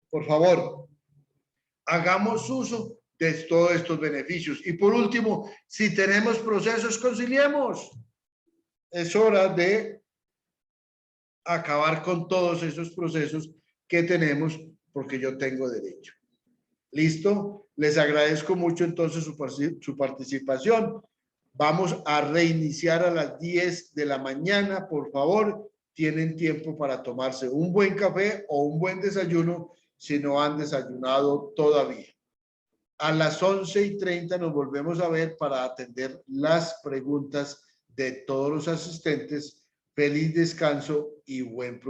S1: Por favor, hagamos uso de todos estos beneficios. Y por último, si tenemos procesos, conciliemos. Es hora de acabar con todos esos procesos que tenemos porque yo tengo derecho. ¿Listo? Les agradezco mucho entonces su participación. Vamos a reiniciar a las 10 de la mañana, por favor. Tienen tiempo para tomarse un buen café o un buen desayuno si no han desayunado todavía. A las 11:30 nos volvemos a ver para atender las preguntas de todos los asistentes. Feliz descanso y buen provecho.